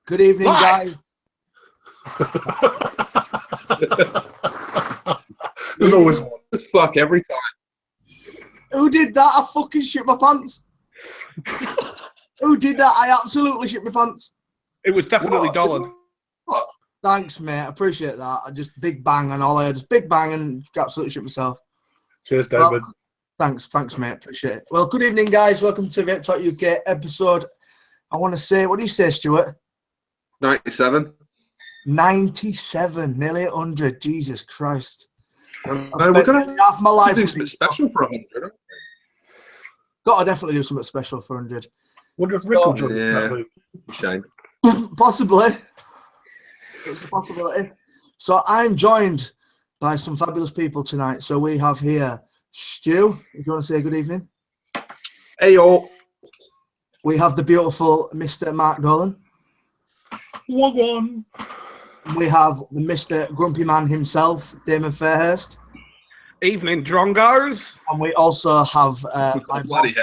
Good evening, guys. There's always one as fuck every time. Who did that? I fucking shit my pants. Who did that? I absolutely shit my pants. It was definitely Dolan. What? Thanks, mate. I appreciate that. I just big bang and all I heard was big bang and absolutely shit myself. Cheers, David. Well, thanks, mate. Appreciate it. Well, good evening, guys. Welcome to Vape Talk UK episode. I want to say, what do you say, Stuart? 97. 97, nearly 100. Jesus Christ. We're gonna half my life do something special for 100. Got to definitely do something special for 100. Wonder if Rick will join us. Shame. Possibly. It's a possibility. So I'm joined by some fabulous people tonight. So we have here Stu, if you want to say good evening. Hey, all. We have the beautiful Mr. Mark Dolan. Wagwan. We have the Mr. Grumpy Man himself, Damon Fairhurst. Evening, Drongars. And we also have my boss.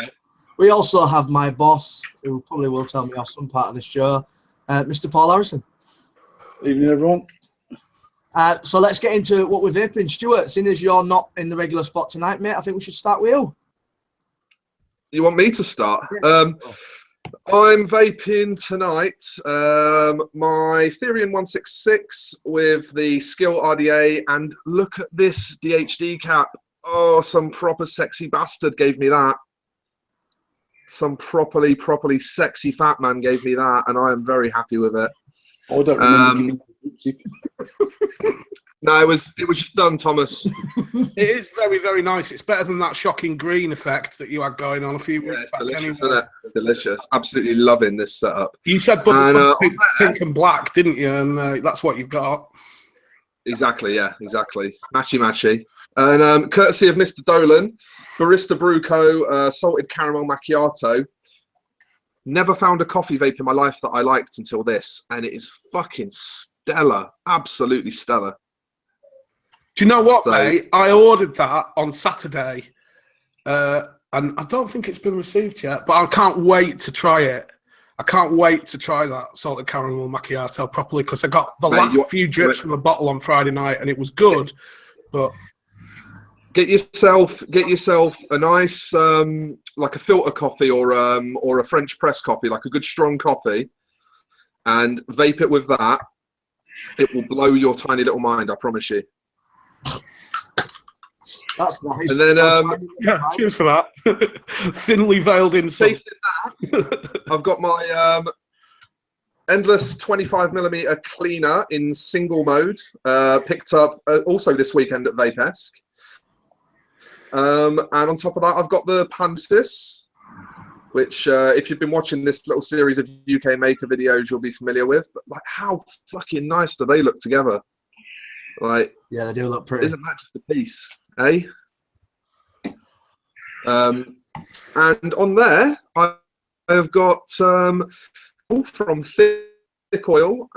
We also have my boss, who probably will tell me off some part of the show, Mr. Paul Harrison. Evening, everyone. So let's get into what we're vaping. Stuart, seeing as you're not in the regular spot tonight, mate, I think we should start with you. You want me to start? Yeah. I'm vaping tonight my Therion 166 with the Skill RDA, and look at this DHD cap. Oh, some proper sexy bastard gave me that. Some properly sexy fat man gave me that, and I am very happy with it. I don't remember. No, it was just done, Thomas. It is very, very nice. It's better than that shocking green effect that you had going on a few weeks back. Delicious, anyway. isn't it? Delicious. Absolutely loving this setup. You said pink and black, didn't you? And that's what you've got. Exactly, yeah, exactly. Matchy. And courtesy of Mr. Dolan, Barista Brew Co. Salted Caramel Macchiato. Never found a coffee vape in my life that I liked until this, and it is fucking stellar. Absolutely stellar. Do you know what, mate? I ordered that on Saturday, and I don't think it's been received yet, but I can't wait to try it. I can't wait to try that salted caramel macchiato properly, because I got the last few drips from a bottle on Friday night, and it was good, but... Get yourself a nice like a filter coffee or a French press coffee, like a good strong coffee, and vape it with that. It will blow your tiny little mind, I promise you. That's nice. And then yeah, cheers for that. Thinly veiled in sun. Tasting that, I've got my endless 25mm cleaner in single mode, picked up also this weekend at Vape-esque. And on top of that, I've got the Pansis, which if you've been watching this little series of UK maker videos, you'll be familiar with. But like, how fucking nice do they look together? Like, yeah, they do look pretty. Isn't that just a piece, eh? And on there, I have got from Thick Oil,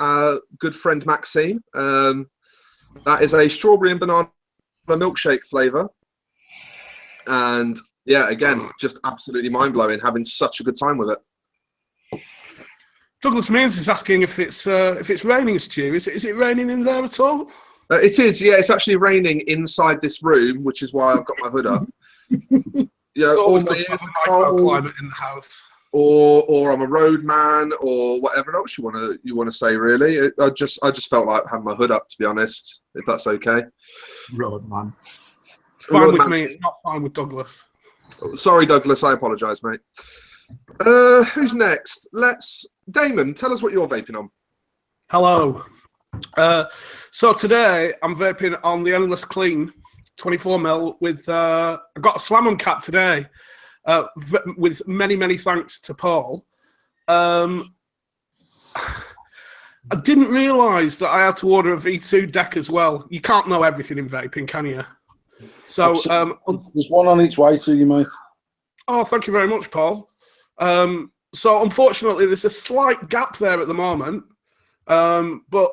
good friend Maxine. That is a strawberry and banana milkshake flavour. And yeah, again, just absolutely mind-blowing, having such a good time with it. Douglas Means is asking if it's raining, Stu. Is it raining in there at all? It is, yeah. It's actually raining inside this room, which is why I've got my hood up. Yeah, all my ears are cold, climate in the house, or I'm a road man, or whatever else you want to say. Really, I just felt like having my hood up, to be honest. If that's okay. Road man. It's fine with me. It's not fine with Douglas. Sorry, Douglas. I apologise, mate. Who's next? Damon, tell us what you're vaping on. Hello. So today I'm vaping on the Endless Clean 24mm with I got a Slam cap today with many thanks to Paul. I didn't realise that I had to order a V2 deck as well. You can't know everything in vaping, can you? So there's one on each way to you, mate. Oh, thank you very much, Paul. So unfortunately, there's a slight gap there at the moment, but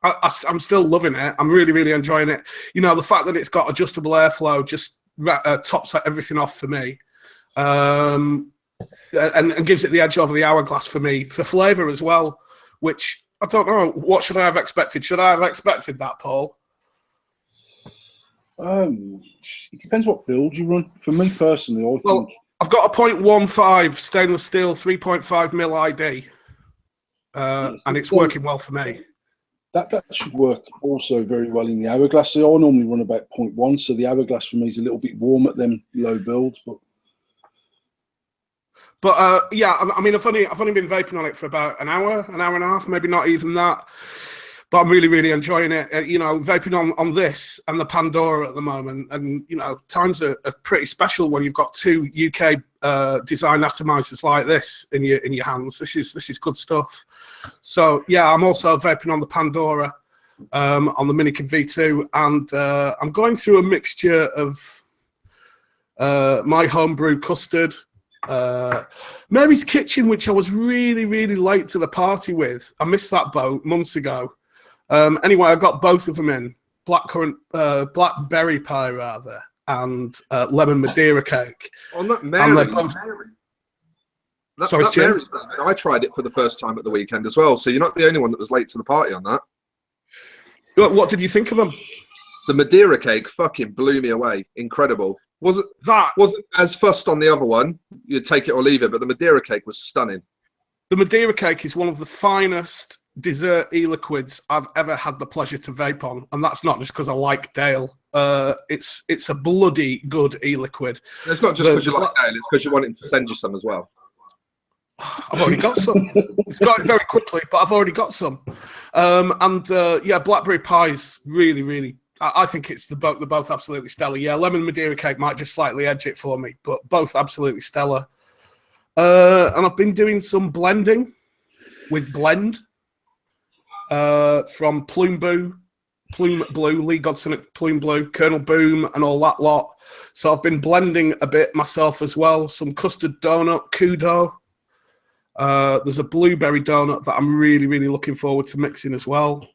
I'm still loving it. I'm really enjoying it. You know, the fact that it's got adjustable airflow just tops everything off for me, and gives it the edge over the hourglass for me, for flavour as well. which I don't know. What should I have expected? Should I have expected that, Paul? It depends what build you run. For me personally, I think I've got a 0.15 stainless steel 3.5 mil ID, and it's working well for me. that should work also very well in the hourglass. So I normally run about 0.1, so the hourglass for me is a little bit warm at them low builds, But yeah, I mean, I've only been vaping on it for about an hour and a half, maybe not even that. But I'm really, really enjoying it. You know, vaping on this and the Pandora at the moment, and you know, times are pretty special when you've got two UK design atomizers like this in your hands. This is good stuff. So yeah, I'm also vaping on the Pandora, on the Minikin V2, and I'm going through a mixture of my homebrew custard. Mary's Kitchen, which I was really, really late to the party with. I missed that boat months ago. Anyway, I got both of them in blackberry pie rather, and lemon Madeira cake. On that Mary, Sorry, Stu? I tried it for the first time at the weekend as well. So you're not the only one that was late to the party on that. What did you think of them? The Madeira cake fucking blew me away. Incredible. Wasn't as fussed on the other one. You'd take it or leave it, but the Madeira cake was stunning. The Madeira cake is one of the finest dessert e-liquids I've ever had the pleasure to vape on, and that's not just because I like Dale. It's a bloody good e-liquid. It's not just because you like Dale; it's because you want him to send you some as well. I've already got some. It's got it very quickly, but I've already got some. Yeah, blackberry pie's really, really. I think it's they're both absolutely stellar. Yeah, lemon Madeira cake might just slightly edge it for me, but both absolutely stellar. And I've been doing some blending with Blend from Plume Blue, Lee Godson at Plume Blue, Colonel Boom, and all that lot. So I've been blending a bit myself as well. Some custard donut, Kudo. There's a blueberry donut that I'm really, really looking forward to mixing as well.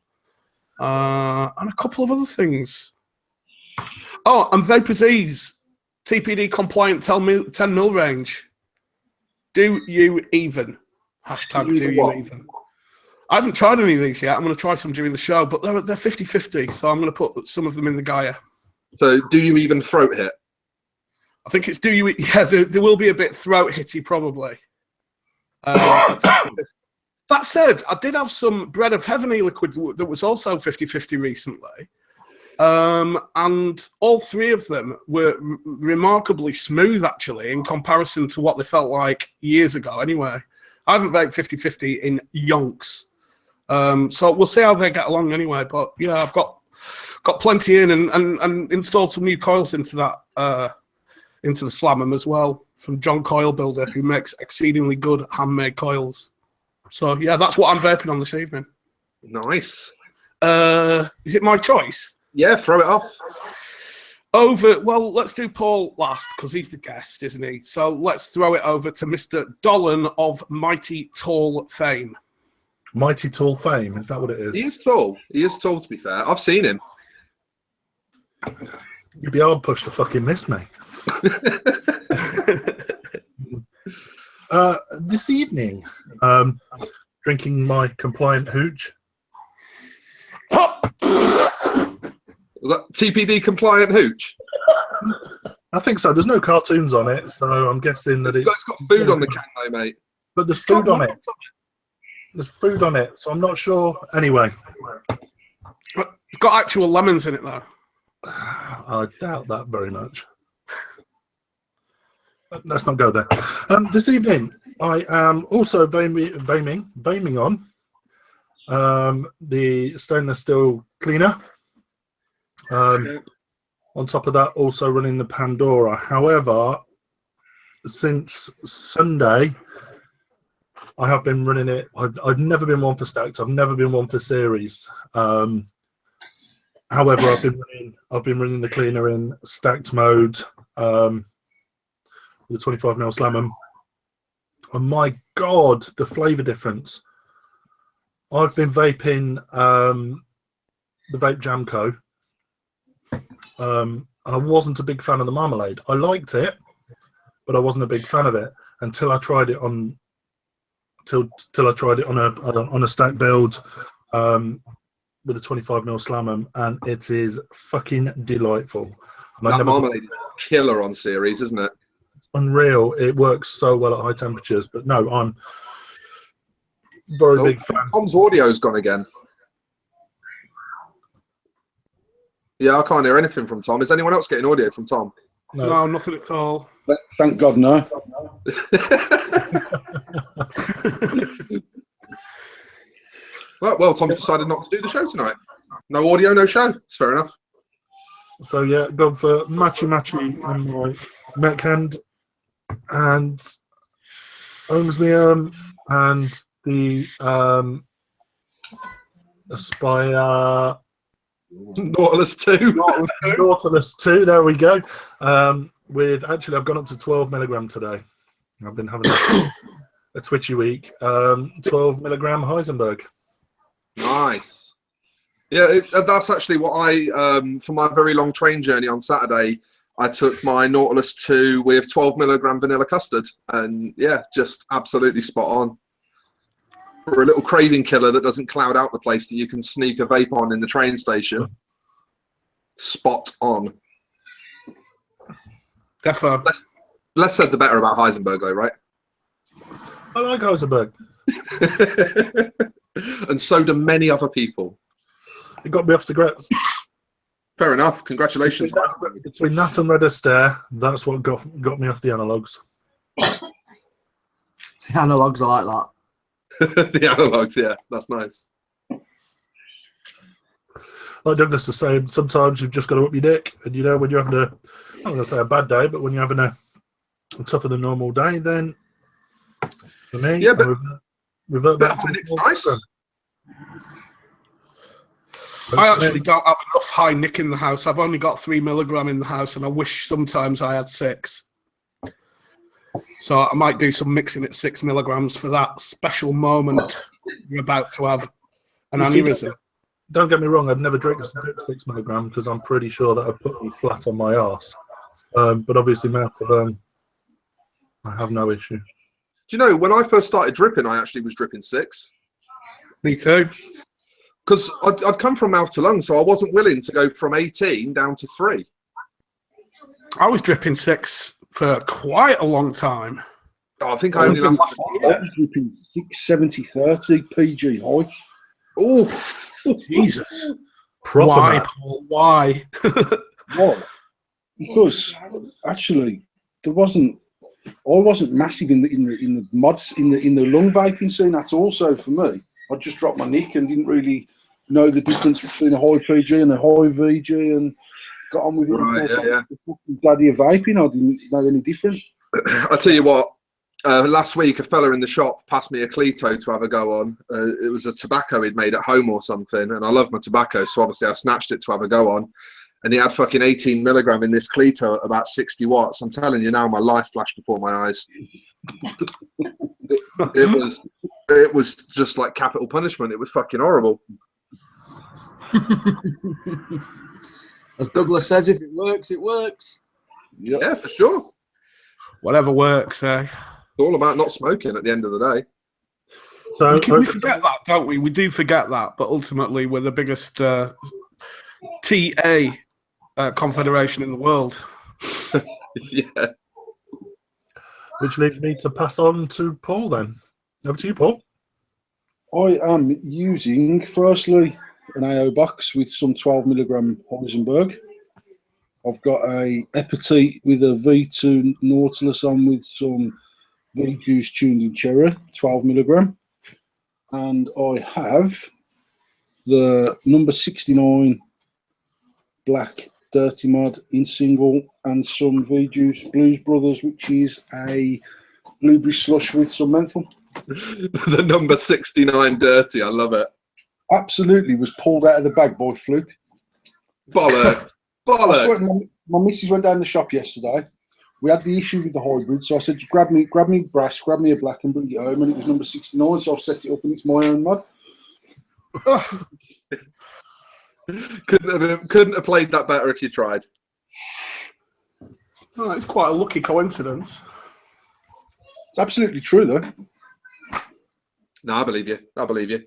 And a couple of other things. Oh, and Vapor's Ease, TPD compliant 10 mil range. Do you even? Hashtag do you even? I haven't tried any of these yet. I'm going to try some during the show, but they're 50-50, so I'm going to put some of them in the Gaia. So do you even throat hit? I think it's do you... Yeah, there will be a bit throat hitty probably. That said, I did have some Bread of Heaven e-liquid that was also 50-50 recently. And all three of them were remarkably smooth, actually, in comparison to what they felt like years ago anyway. I haven't vaped 50-50 in yonks. So we'll see how they get along anyway. But yeah, I've got plenty in and installed some new coils into that into the Slam'em as well from John Coil Builder, who makes exceedingly good handmade coils. So yeah, that's what I'm vaping on this evening. Nice. Is it my choice? Yeah, throw it off. Well, let's do Paul last because he's the guest, isn't he? So let's throw it over to Mr. Dolan of Mighty Tall fame. Mighty Tall fame, is that what it is? He is tall. He is tall, to be fair. I've seen him. You'd be hard pushed to fucking miss me. This evening, drinking my compliant hooch. Was that TPD compliant hooch? I think so. There's no cartoons on it, so I'm guessing that it's got food on the can, though, mate. But there's food on it. There's food on it, so I'm not sure. Anyway, it's got actual lemons in it, though. I doubt that very much. Let's not go there. This evening, I am also vaping on the stainless steel cleaner. On top of that, also running the Pandora. However, since Sunday, I have been running it. I've never been one for stacked. I've never been one for series. However, I've been running the cleaner in stacked mode with the 25 mil Slam'em. And my God, the flavour difference. I've been vaping the Vape Jam Co. And I wasn't a big fan of the marmalade. I liked it, but I wasn't a big fan of it until I tried it on till I tried it on a stack build with a 25mm Slam, and it is fucking delightful. And That marmalade is killer on series, isn't it? It's unreal. It works so well at high temperatures. But no, I'm very big fan. Tom's audio's gone again. Yeah, I can't hear anything from Tom. Is anyone else getting audio from Tom? No, nothing at all. Thank God, no. Well, Tom's decided not to do the show tonight. No audio, no show. It's fair enough. So yeah, gone for matchy on my mech hand and Ohmsmeum and the Aspire Nautilus 2. Nautilus 2, there we go. With actually, I've gone up to 12mm today. I've been having a twitchy week. 12mm Heisenberg. Nice. Yeah, that's actually what I, for my very long train journey on Saturday, I took my Nautilus 2 with 12mm vanilla custard. And yeah, just absolutely spot on. For a little craving killer that doesn't cloud out the place that you can sneak a vape on in the train station. Spot on. Defo. Less said the better about Heisenberg, though, right? I like Heisenberg. And so do many other people. It got me off cigarettes. Fair enough. Congratulations. Between that and Red Astaire, that's what got me off the analogs. The analogs are like that. The analogs, yeah, that's nice. Like Douglas was saying, sometimes you've just got to up your dick, and you know when you're having I'm not going to say a bad day, but when you're having a tougher than normal day, then for me, yeah, but revert back to it's nice. I actually don't have enough high nick in the house. I've only got 3mm in the house, and I wish sometimes I had 6. So I might do some mixing at 6mm for that special moment you're about to have an aneurysm. Don't get me wrong, I'd never drink a 6mm because I'm pretty sure that I'd put me flat on my arse. But obviously, Matt, I have no issue. Do you know, when I first started dripping, I actually was dripping 6. Me too. Because I'd come from mouth to lung, so I wasn't willing to go from 18 down to 3. I was dripping 6 for quite a long time. Oh, I think I only lasted. I was dripping 670/30 PG high. Oh, Jesus. Proper Why, Matt. Paul? Why? Why? Because actually, I wasn't massive in the mods in the lung vaping scene at all. So for me, I just dropped my nick and didn't really know the difference between a high PG and a high VG, and got on with it. Right, yeah. The daddy of vaping, I didn't know any different. I'll tell you what. Last week, a fella in the shop passed me a Clito to have a go on. It was a tobacco he'd made at home or something, and I love my tobacco, so obviously I snatched it to have a go on. And he had fucking 18mm in this Clito at about 60 watts. I'm telling you now, my life flashed before my eyes. It was just like capital punishment. It was fucking horrible. As Douglas says, if it works, it works. Yep. Yeah, for sure. Whatever works, eh? It's all about not smoking at the end of the day. So We forget that, don't we? We do forget that, but ultimately we're the biggest TA confederation in the world. Yeah. which leads me to pass on to Paul then. Over to you, Paul. I am using, firstly, an AO box with some 12mm Heisenberg. I've got a Epitete with a V2 Nautilus on with some V-Juice tuned in cherry, 12mm. And I have the number 69 black dirty mod in single and some V-Juice Blues Brothers, which is a blueberry slush with some menthol. The number 69 dirty, I love it. Absolutely was pulled out of the bag by fluke. Bollock. I swear, my missus went down the shop yesterday. We had the issue with the hybrid, so I said, grab me brass, grab me a black and bring it home, and it was number 69, so I've set it up and it's my own mod. Couldn't have played that better if you tried. Oh, it's quite a lucky coincidence. It's absolutely true, though. No, I believe you. I believe you.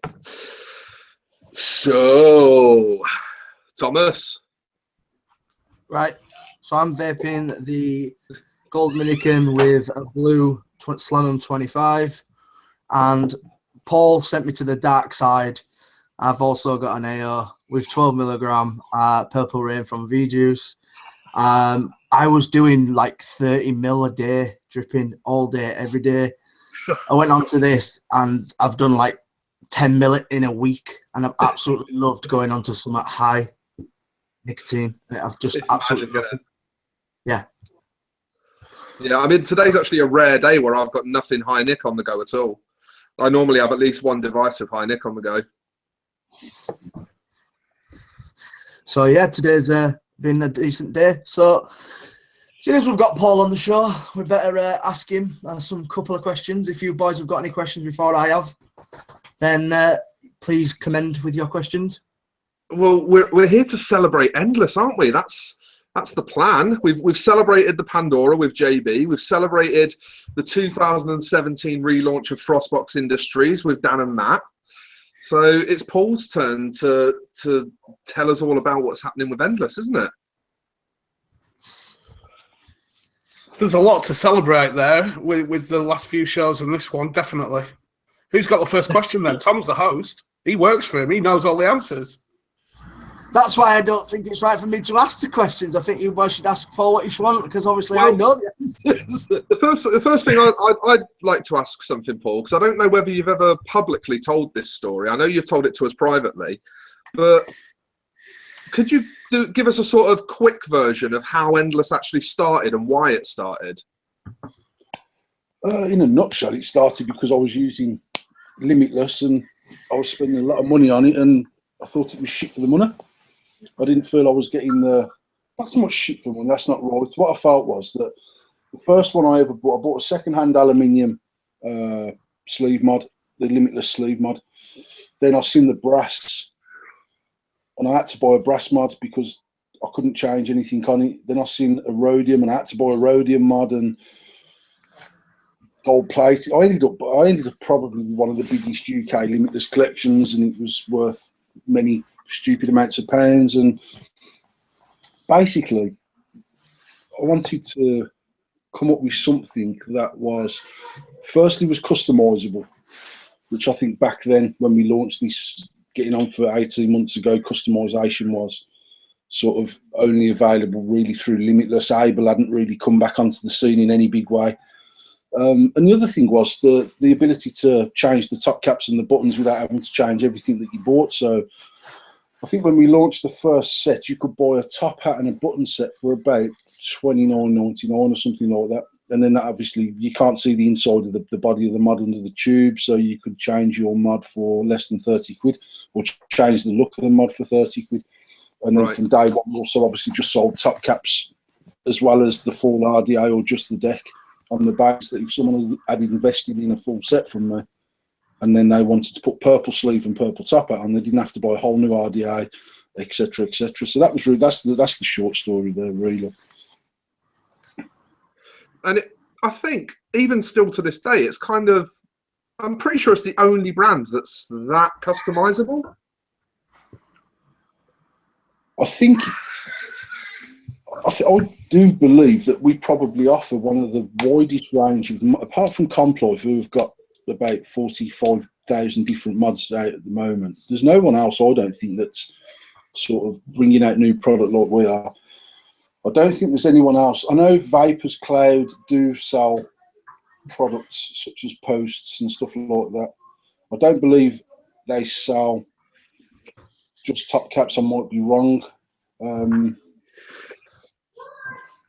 So, Thomas. Right. So I'm vaping the Gold Minikin with a blue Slamham 25, and Paul sent me to the dark side. I've also got an AO with 12 milligram Purple Rain from V-Juice. I was doing like 30 mil a day, dripping all day, every day. I went on to this and I've done like 10 mil in a week, and I've absolutely loved going on to some high nicotine. I've just absolutely loved it. Yeah. Yeah, I mean, today's actually a rare day where I've got nothing high nic on the go at all. I normally have at least one device with high nic on the go. So yeah, today's been a decent day. So seeing as we've got Paul on the show, we better ask him some couple of questions. If you boys have got any questions before I have, then please commend with your questions. Well, we're here to celebrate Endless, aren't we? That's the plan. We've celebrated the Pandora with JB. We've celebrated the 2017 relaunch of Frostbox Industries with Dan and Matt. So it's Paul's turn to tell us all about what's happening with Endless, isn't it? There's a lot to celebrate there with the last few shows and this one, definitely. Who's got the first question then? Tom's the host. He works for him. He knows all the answers. That's why I don't think it's right for me to ask the questions. I think you boys should ask Paul what you want, because obviously I know the answers. The first thing I'd like to ask something, Paul, because I don't know whether you've ever publicly told this story. I know you've told it to us privately, but could you give us a sort of quick version of how Endless actually started and why it started? In a nutshell, it started because I was using Limitless and I was spending a lot of money on it, and I thought it was shit for the money. I didn't feel I was getting not so much shit for money, that's not right. What I felt was that the first one I ever bought, I bought a second-hand aluminium sleeve mod, the Limitless sleeve mod. Then I seen the brass, and I had to buy a brass mod because I couldn't change anything on it. Then I seen a rhodium, and I had to buy a rhodium mod and gold plate. I ended up probably one of the biggest UK Limitless collections, and it was worth many stupid amounts of pounds. And basically I wanted to come up with something that was firstly was customizable, which I think back then when we launched this, getting on for 18 months ago, customization was sort of only available really through Limitless. Able hadn't really come back onto the scene in any big way. And the other thing was the ability to change the top caps and the buttons without having to change everything that you bought. So I think when we launched the first set, you could buy a top hat and a button set for about $29.99 or something like that. And then that obviously you can't see the inside of the body of the mod under the tube, so you could change your mod for less than 30 quid, or change the look of the mod for 30 quid. And then from day one, we also obviously just sold top caps as well as the full RDA or just the deck, on the basis that if someone had invested in a full set from me and then they wanted to put purple sleeve and purple top hat on, they didn't have to buy a whole new RDA, etc., etc. So that was really, that's the short story there, really. And I think even still to this day, it's kind of, I'm pretty sure it's the only brand that's that customizable. I do believe that we probably offer one of the widest range of, apart from Comploy, who have got about 45,000 different mods out at the moment. There's no one else, I don't think, that's sort of bringing out new product like we are. I don't think there's anyone else. I know Vapors Cloud do sell products such as posts and stuff like that. I don't believe they sell just top caps. I might be wrong. I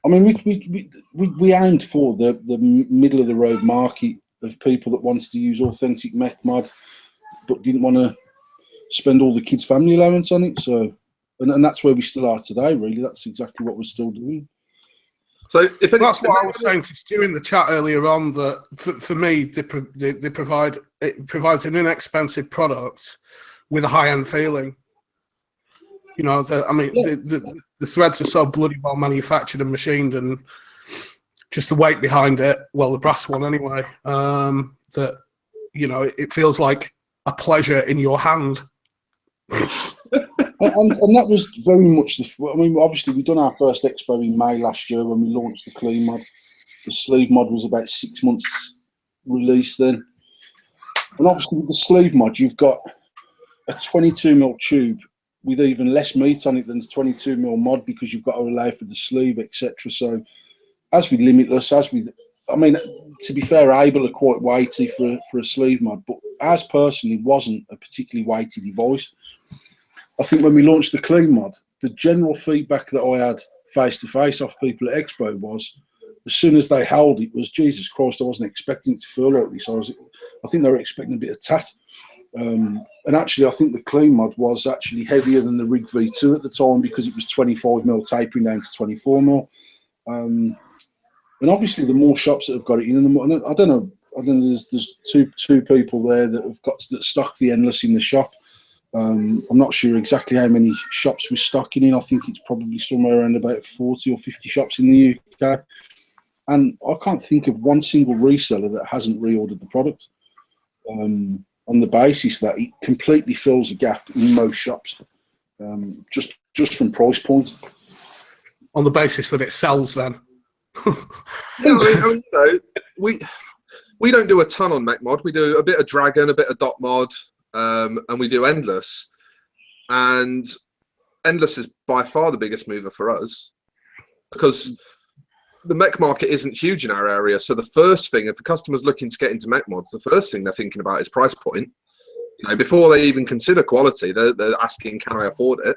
mean, we aimed for the middle of the road market of people that wanted to use authentic mech mod, but didn't want to spend all the kids' family allowance on it. So, and that's where we still are today. Really, that's exactly what we're still doing. So, if that's what I was saying to Stu in the chat earlier on. That for me, they provide, it provides an inexpensive product with a high-end feeling. You know, I mean, the threads are so bloody well manufactured and machined, and just the weight behind it. Well, the brass one anyway. That you know, it feels like a pleasure in your hand. And that was very much I mean, obviously, we've done our first expo in May last year when we launched the clean mod. The sleeve mod was about 6 months release then. And obviously, with the sleeve mod, you've got a 22mm tube with even less meat on it than the 22mm mod because you've got to allow for the sleeve, etc. So, as with Limitless, I mean, to be fair, Able are quite weighty for a sleeve mod, but as personally wasn't a particularly weighty device. I think when we launched the clean mod, the general feedback that I had face to face off people at Expo was, as soon as they held it, was Jesus Christ, I wasn't expecting it to feel like this. I think they were expecting a bit of tat. And actually, I think the clean mod was actually heavier than the Rig V2 at the time because it was 25mm tapering down to 24mm. And obviously, the more shops that have got it in, and I don't know. There's two people there that stock the Endless in the shop. I'm not sure exactly how many shops we're stocking in. I think it's probably somewhere around about 40 or 50 shops in the UK. And I can't think of one single reseller that hasn't reordered the product on the basis that it completely fills a gap in most shops, just from price point. On the basis that it sells, then. You know, we don't do a ton on Mech Mod. We do a bit of Dragon, a bit of Dot Mod, and we do Endless. And Endless is by far the biggest mover for us because the mech market isn't huge in our area. So the first thing, if a customer's looking to get into mech mods, the first thing they're thinking about is price point. You know, before they even consider quality, they're asking, can I afford it?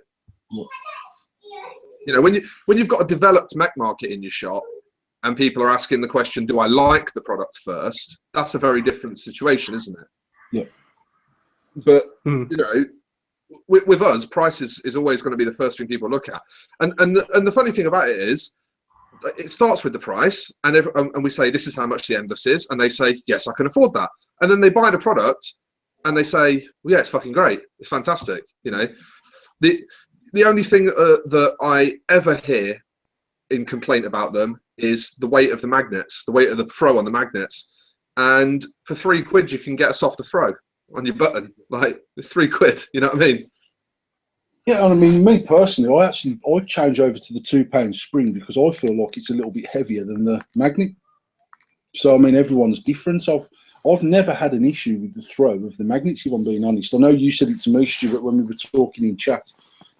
You know, when you've got a developed mech market in your shop and people are asking the question, do I like the product first? That's a very different situation, isn't it? Yeah. But, you know, with us, price is always going to be the first thing people look at. And the funny thing about it is, it starts with the price, and we say, this is how much the Endless is, and they say, yes, I can afford that. And then they buy the product, and they say, well, yeah, it's fucking great. It's fantastic. You know, the only thing that I ever hear in complaint about them is the weight of the magnets, the weight of the throw on the magnets. And for £3, you can get a softer throw on your button. Like, it's £3, you know what I mean? Yeah, and I mean, me personally, I change over to the £2 spring because I feel like it's a little bit heavier than the magnet. So, I mean, everyone's different. I've never had an issue with the throw of the magnets, if I'm being honest. I know you said it to me, Stuart, when we were talking in chat.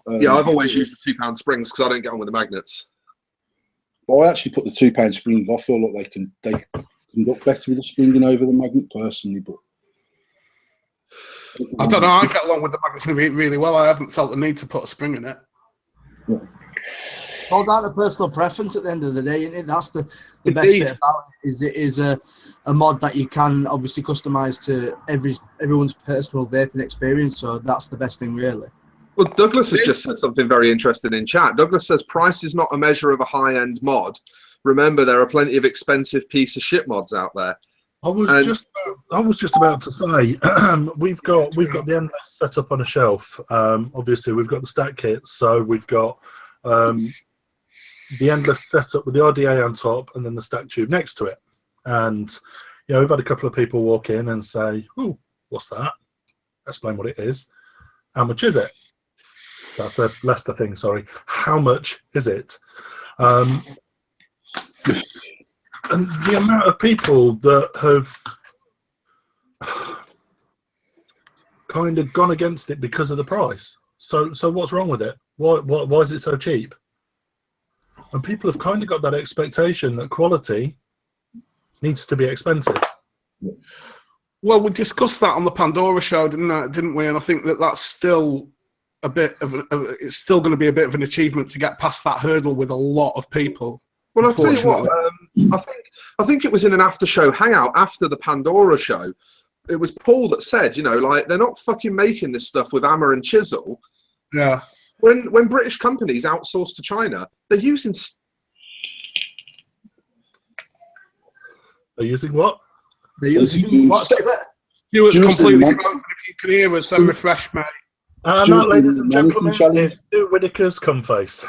Yeah, I've always used the £2 springs because I don't get on with the magnets. But I actually put the £2 spring. I feel like they can look better with the springing over the magnet personally, but I don't know. I get along with the magnets really well. I haven't felt the need to put a spring in it. Yeah. All down to personal preference at the end of the day, isn't it? That's the best bit about it. Is it is a mod that you can obviously customize to everyone's personal vaping experience. So that's the best thing, really. Well, Douglas has just said something very interesting in chat. Douglas says price is not a measure of a high-end mod. Remember, there are plenty of expensive piece of shit mods out there. I was just about to say we've got the Endless set up on a shelf. Obviously, we've got the stack kits, so we've got the Endless set up with the RDA on top, and then the stack tube next to it. And you know, we've had a couple of people walk in and say, "Oh, what's that?" Explain what it is. How much is it? That's a Leicester thing. Sorry. How much is it? And the amount of people that have kind of gone against it because of the price. So what's wrong with it? Why is it so cheap? And people have kind of got that expectation that quality needs to be expensive. Well, we discussed that on the Pandora show, didn't we? And I think that's still a bit of it's still going to be a bit of an achievement to get past that hurdle with a lot of people. Well, I'll tell you what, I think it was in an after-show hangout after the Pandora show. It was Paul that said, you know, like, they're not fucking making this stuff with hammer and chisel. Yeah. When British companies outsource to China, they're using... They're using what? They're using what? Stuart's completely frozen. If you can hear us, then refresh, mate. And that, ladies and gentlemen, is Stu Whittaker's cum face.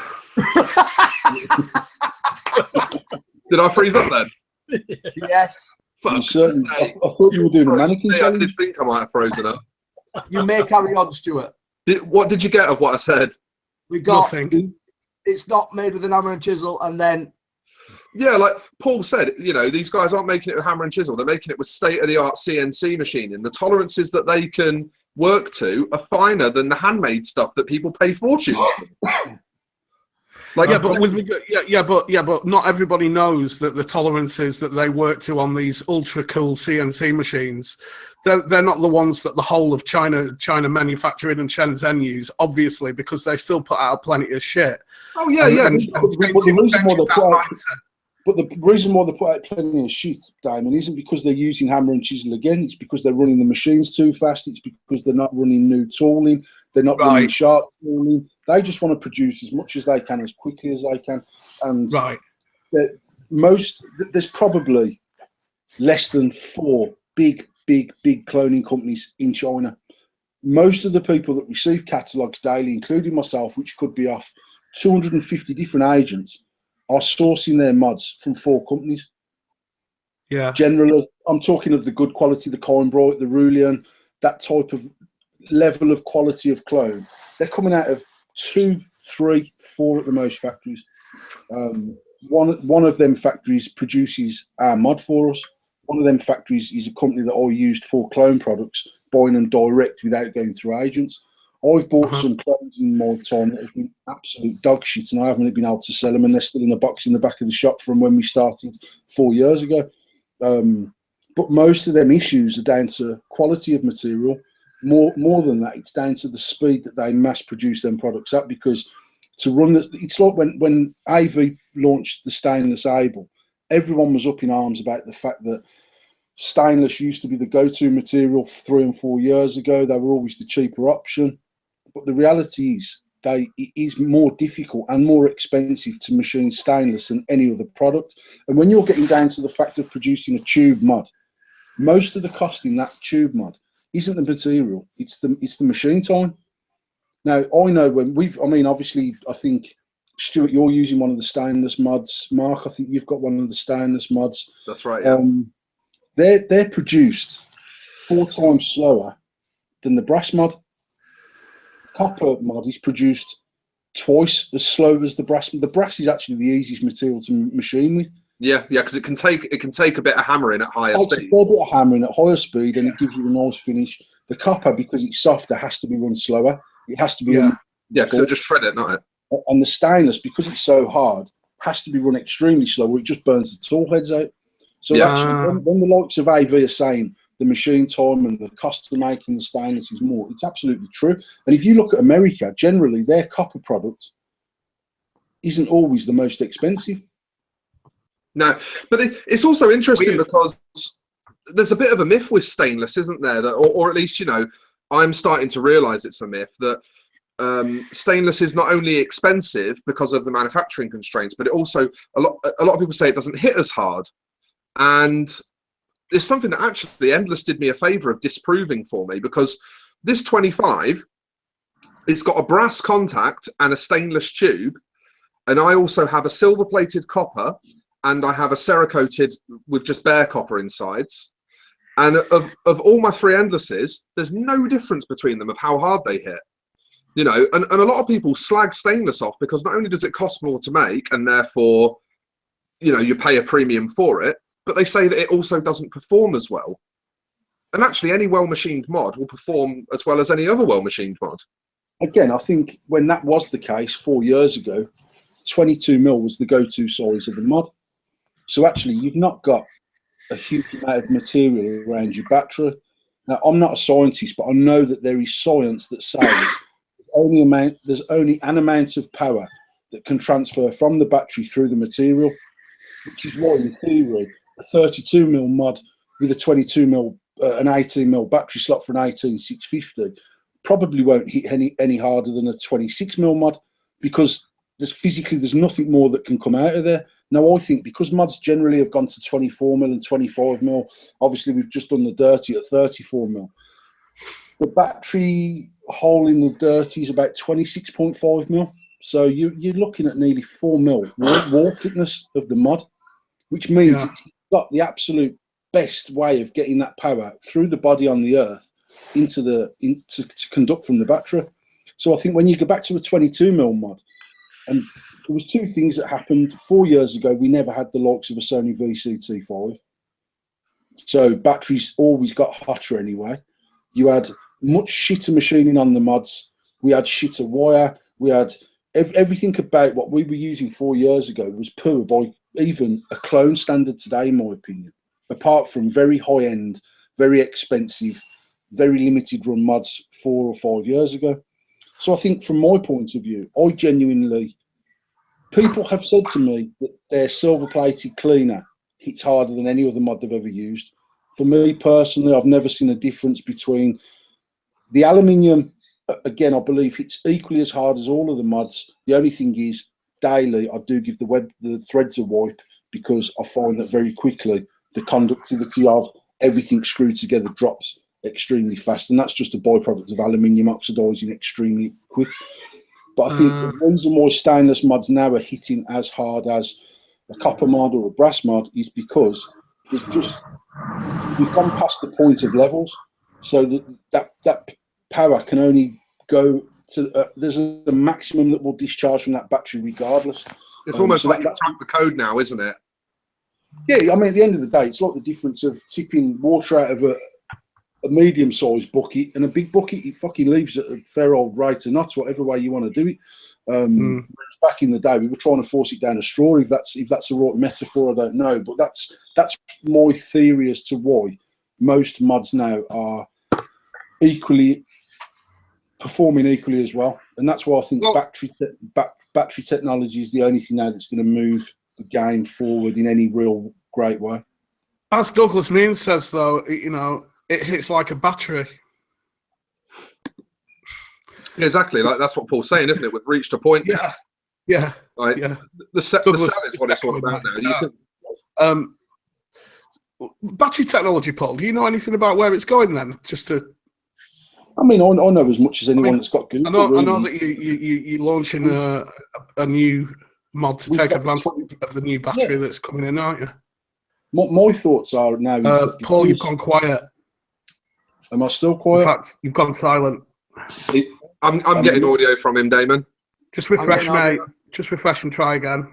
Did I freeze up then? Yes. Fuck's certainly, sake. I thought you were doing a mannequin I challenge. did think I might have frozen up. You may carry on, Stuart. What did you get of what I said? We got Nothing. it's not made with an hammer and chisel, and then Yeah, like Paul said, you know, these guys aren't making it with hammer and chisel. They're making it with state-of-the-art CNC machining. The tolerances that they can work to are finer than the handmade stuff that people pay fortunes for. Like, Yeah, but but not everybody knows that the tolerances that they work to on these ultra cool CNC machines, they're not the ones that the whole of China manufacturing and Shenzhen use, obviously, because they still put out plenty of shit. oh yeah, yeah. But the reason why they put out plenty of shit, Damon, isn't because they're using hammer and chisel again. It's because they're running the machines too fast. It's because they're not running new tooling. They're not running sharp tooling. They just want to produce as much as they can, as quickly as they can. And there's probably less than 4 big cloning companies in China. Most of the people that receive catalogues daily, including myself, which could be off 250 different agents, are sourcing their mods from 4 companies. Yeah. Generally, I'm talking of the good quality, the Coimbrite, the Rulian, that type of level of quality of clone. They're coming out of 2, 3, 4 at the most factories. One of them factories produces our mod for us. One of them factories is a company that I used for clone products, buying them direct without going through agents. I've bought some clones in my time that have been absolute dog shit, and I haven't been able to sell them, and they're still in a box in the back of the shop from when we started 4 years ago. But most of them issues are down to quality of material. More than that, it's down to the speed that they mass produce them products at, because to run it's like when AV launched the stainless able, everyone was up in arms about the fact that stainless used to be the go-to material 3 and 4 years ago. They were always the cheaper option. But the reality is it is more difficult and more expensive to machine stainless than any other product. And when you're getting down to the fact of producing a tube mod, most of the cost in that tube mod isn't the material, it's the machine time. Now, I know obviously, I think, Stuart, you're using one of the stainless mods. Mark, I think you've got one of the stainless mods. That's right, yeah. They're produced 4 times slower than the brass mod. Copper mod is produced twice as slow as the brass. The brass is actually the easiest material to machine with. Yeah, because it can take a bit of hammering at higher speed. A bit of hammering at higher speed, and it gives you a nice finish. The copper, because it's softer, has to be run slower. It has to be run. Yeah, because it'll just shred it, not it. And the stainless, because it's so hard, has to be run extremely slow, or it just burns the tool heads out. So actually, when the likes of AV are saying the machine time and the cost of making the stainless is more, it's absolutely true. And if you look at America, generally their copper product isn't always the most expensive. No, but it's also interesting because there's a bit of a myth with stainless, isn't there? That, or at least, you know, I'm starting to realize it's a myth that stainless is not only expensive because of the manufacturing constraints, but it also, a lot of people say it doesn't hit as hard. And it's something that actually Endless did me a favor of disproving for me, because this 25, it's got a brass contact and a stainless tube, and I also have a silver plated copper, and I have a cerakoted with just bare copper insides. And of all my 3 Endlesses, there's no difference between them of how hard they hit. You know, and a lot of people slag stainless off because not only does it cost more to make, and therefore, you know, you pay a premium for it, but they say that it also doesn't perform as well. And actually, any well-machined mod will perform as well as any other well-machined mod. Again, I think when that was the case 4 years ago, 22mm was the go-to size of the mod. So actually, you've not got a huge amount of material around your battery. Now, I'm not a scientist, but I know that there is science that says there's only an amount of power that can transfer from the battery through the material, which is why, in theory, a 32mm mod with a 22mm, an 18mm battery slot for an 18650 probably won't hit any harder than a 26mm mod, because there's nothing more that can come out of there. Now, I think because mods generally have gone to 24mm and 25mm, obviously we've just done the dirty at 34mm. The battery hole in the dirty is about 26.5mm. So you're looking at nearly 4mm wall thickness of the mod, which means it's got the absolute best way of getting that power through the body on the earth to conduct from the battery. So I think when you go back to a 22mm mod, and there was two things that happened 4 years ago. We never had the likes of a Sony VCT5. So batteries always got hotter anyway. You had much shitter machining on the mods. We had shitter wire. We had everything about what we were using 4 years ago was poor by even a clone standard today, in my opinion. Apart from very high end, very expensive, very limited run mods 4 or 5 years ago. So I think from my point of view, I genuinely, people have said to me that their silver plated cleaner hits harder than any other mod they've ever used. For me personally, I've never seen a difference between the aluminium. Again, I believe hits equally as hard as all of the mods. The only thing is, daily I do give the threads a wipe, because I find that very quickly the conductivity of everything screwed together drops extremely fast, and that's just a byproduct of aluminium oxidizing extremely quick. But I think the reason why stainless mods now are hitting as hard as a copper mod or a brass mod is because there's just, we've gone past the point of levels, so that power can only go to there's a maximum that will discharge from that battery regardless. It's almost like you've cracked the code now, isn't it? Yeah, I mean, at the end of the day, it's like the difference of tipping water out of a medium-sized bucket and a big bucket. It fucking leaves at a fair old rate of knots, whatever way you want to do it. Back in the day, we were trying to force it down a straw. If that's the right metaphor, I don't know. But that's my theory as to why most mods now are performing equally as well, and that's why I think battery technology is the only thing now that's going to move the game forward in any real great way. As Douglas Means says, though, it hits like a battery. Yeah, exactly. Like that's what Paul's saying, isn't it? We've reached a point now. Yeah. Like the cell is what it's all about now. Battery technology, Paul. Do you know anything about where it's going then? I mean, I know as much as anyone that's got Google. I know that you're launching a new mod to take advantage of the new battery that's coming in, aren't you? My thoughts are now is that Paul, you've gone quiet. Am I still quiet? In fact, you've gone silent. I'm getting audio from him, Damon. Just refresh, mate. Just refresh and try again.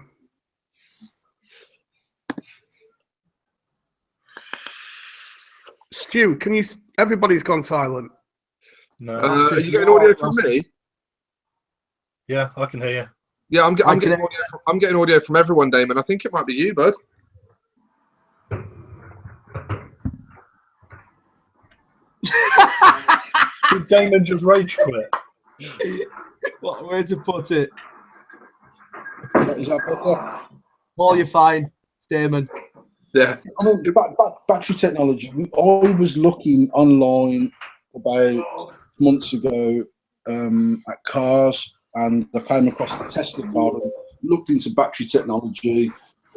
Stu, can you? Everybody's gone silent. No. Are you getting audio from me? Yeah, I can hear you. Yeah, I'm getting audio from everyone, Damon. I think it might be you, bud. Did Damon just rage quit? What way to put it? Is that better? Paul, you're fine, Damon. Yeah. I mean, battery technology. I was looking online about months ago at cars, and I came across the Tesla car and looked into battery technology.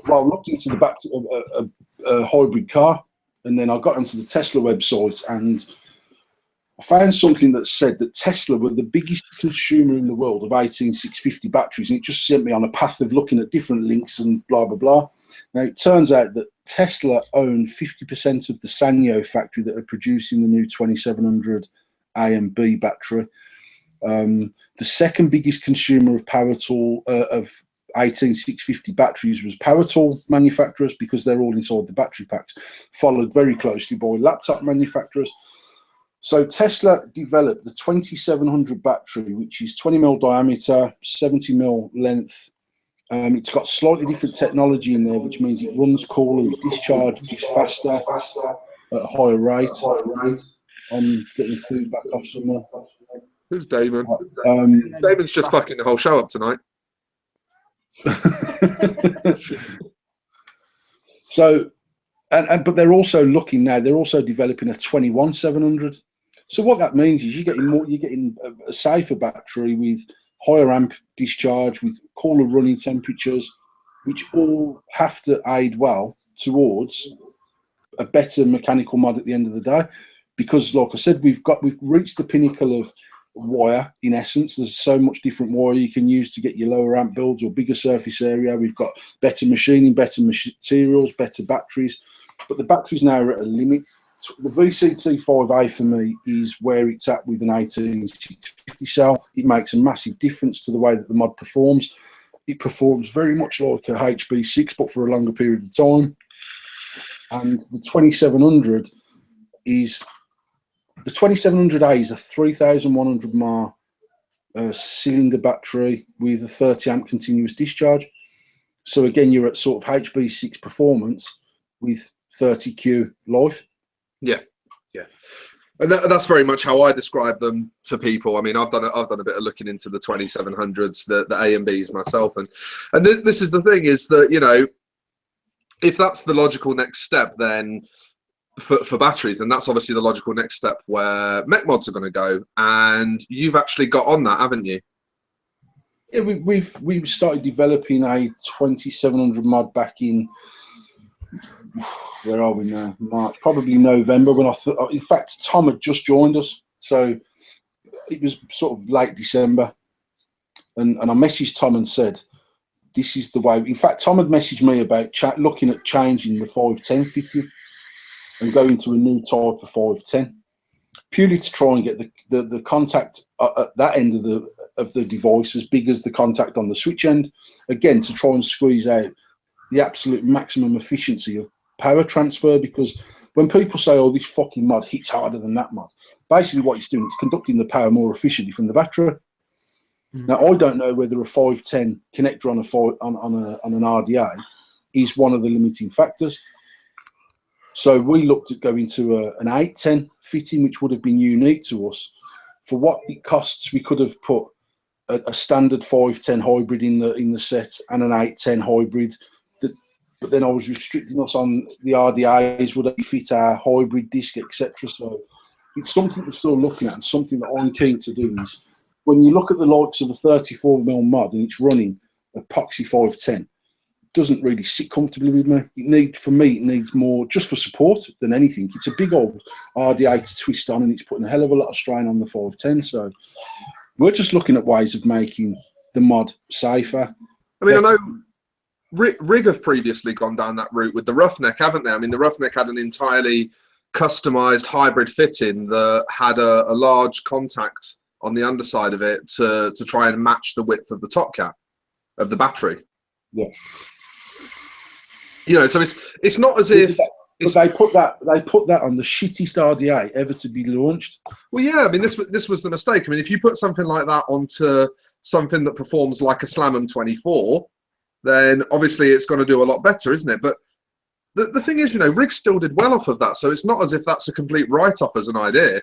Well, looked into the a hybrid car, and then I got onto the Tesla website and I found something that said that Tesla were the biggest consumer in the world of 18650 batteries, and it just sent me on a path of looking at different links and blah blah blah. Now it turns out that Tesla own 50% of the Sanyo factory that are producing the new 2700 A and B battery. The second biggest consumer of power tool of 18650 batteries was power tool manufacturers, because they're all inside the battery packs, followed very closely by laptop manufacturers. So Tesla developed the 2700 battery, which is 20mm diameter, 70mm length. It's got slightly different technology in there, which means it runs cooler, it discharges faster at a higher rate. I'm getting feedback off someone. Who's Damon? Damon's just fucking the whole show up tonight. So, but they're also looking now. They're also developing a 21700. So what that means is you're getting a safer battery with higher amp discharge, with cooler running temperatures, which all have to aid well towards a better mechanical mod at the end of the day. Because, like I said, we've reached the pinnacle of wire. In essence, there's so much different wire you can use to get your lower amp builds or bigger surface area. We've got better machining, better materials, better batteries. but the batteries now are at a limit. The VCT5A for me is where it's at with an 18650 cell. It makes a massive difference to the way that the mod performs. It performs very much like a HB6, but for a longer period of time. And the 2700 is the 2700A is a 3100 mAh cylinder battery with a 30 amp continuous discharge. So again, you're at sort of HB6 performance with 30Q life. Yeah, yeah, and that's very much how I describe them to people. I mean, I've done a bit of looking into the 2700s, the A and Bs myself, and this is the thing, is that, you know, if that's the logical next step, then for batteries, then that's obviously the logical next step where mech mods are going to go, and you've actually got on that, haven't you? Yeah, we've started developing a 2700 mod back in, where are we now? March, probably November, when in fact, Tom had just joined us. So it was sort of late December. And I messaged Tom and said, this is the way. In fact, Tom had messaged me about looking at changing the 510 fitting and going to a new type of 510, purely to try and get the contact at that end of the device as big as the contact on the switch end. Again, to try and squeeze out the absolute maximum efficiency of power transfer, because when people say, oh, this fucking mod hits harder than that mod, basically what it's doing is conducting the power more efficiently from the battery. Now, I don't know whether a 510 connector on an RDA is one of the limiting factors. So we looked at going to an 810 fitting, which would have been unique to us. For what it costs, we could have put a standard 510 hybrid in the set and an 810 hybrid. But then I was restricting us on the RDAs, would they fit our hybrid disc, etc. So it's something we're still looking at, and something that I'm keen to do is, when you look at the likes of a 34mm mod and it's running epoxy 510, it doesn't really sit comfortably with me. It needs more, just for support than anything. It's a big old RDA to twist on, and it's putting a hell of a lot of strain on the 510. So we're just looking at ways of making the mod safer. I mean, I know Rig have previously gone down that route with the Roughneck, haven't they? I mean, the Roughneck had an entirely customized hybrid fitting that had a large contact on the underside of it to try and match the width of the top cap of the battery. Yeah. You know, so it's not as if. But they put that on the shittest RDA ever to be launched. Well, yeah, I mean, this was the mistake. I mean, if you put something like that onto something that performs like a Slam 24, then obviously it's going to do a lot better, isn't it? But the thing is, you know, Rig still did well off of that, so it's not as if that's a complete write-off as an idea.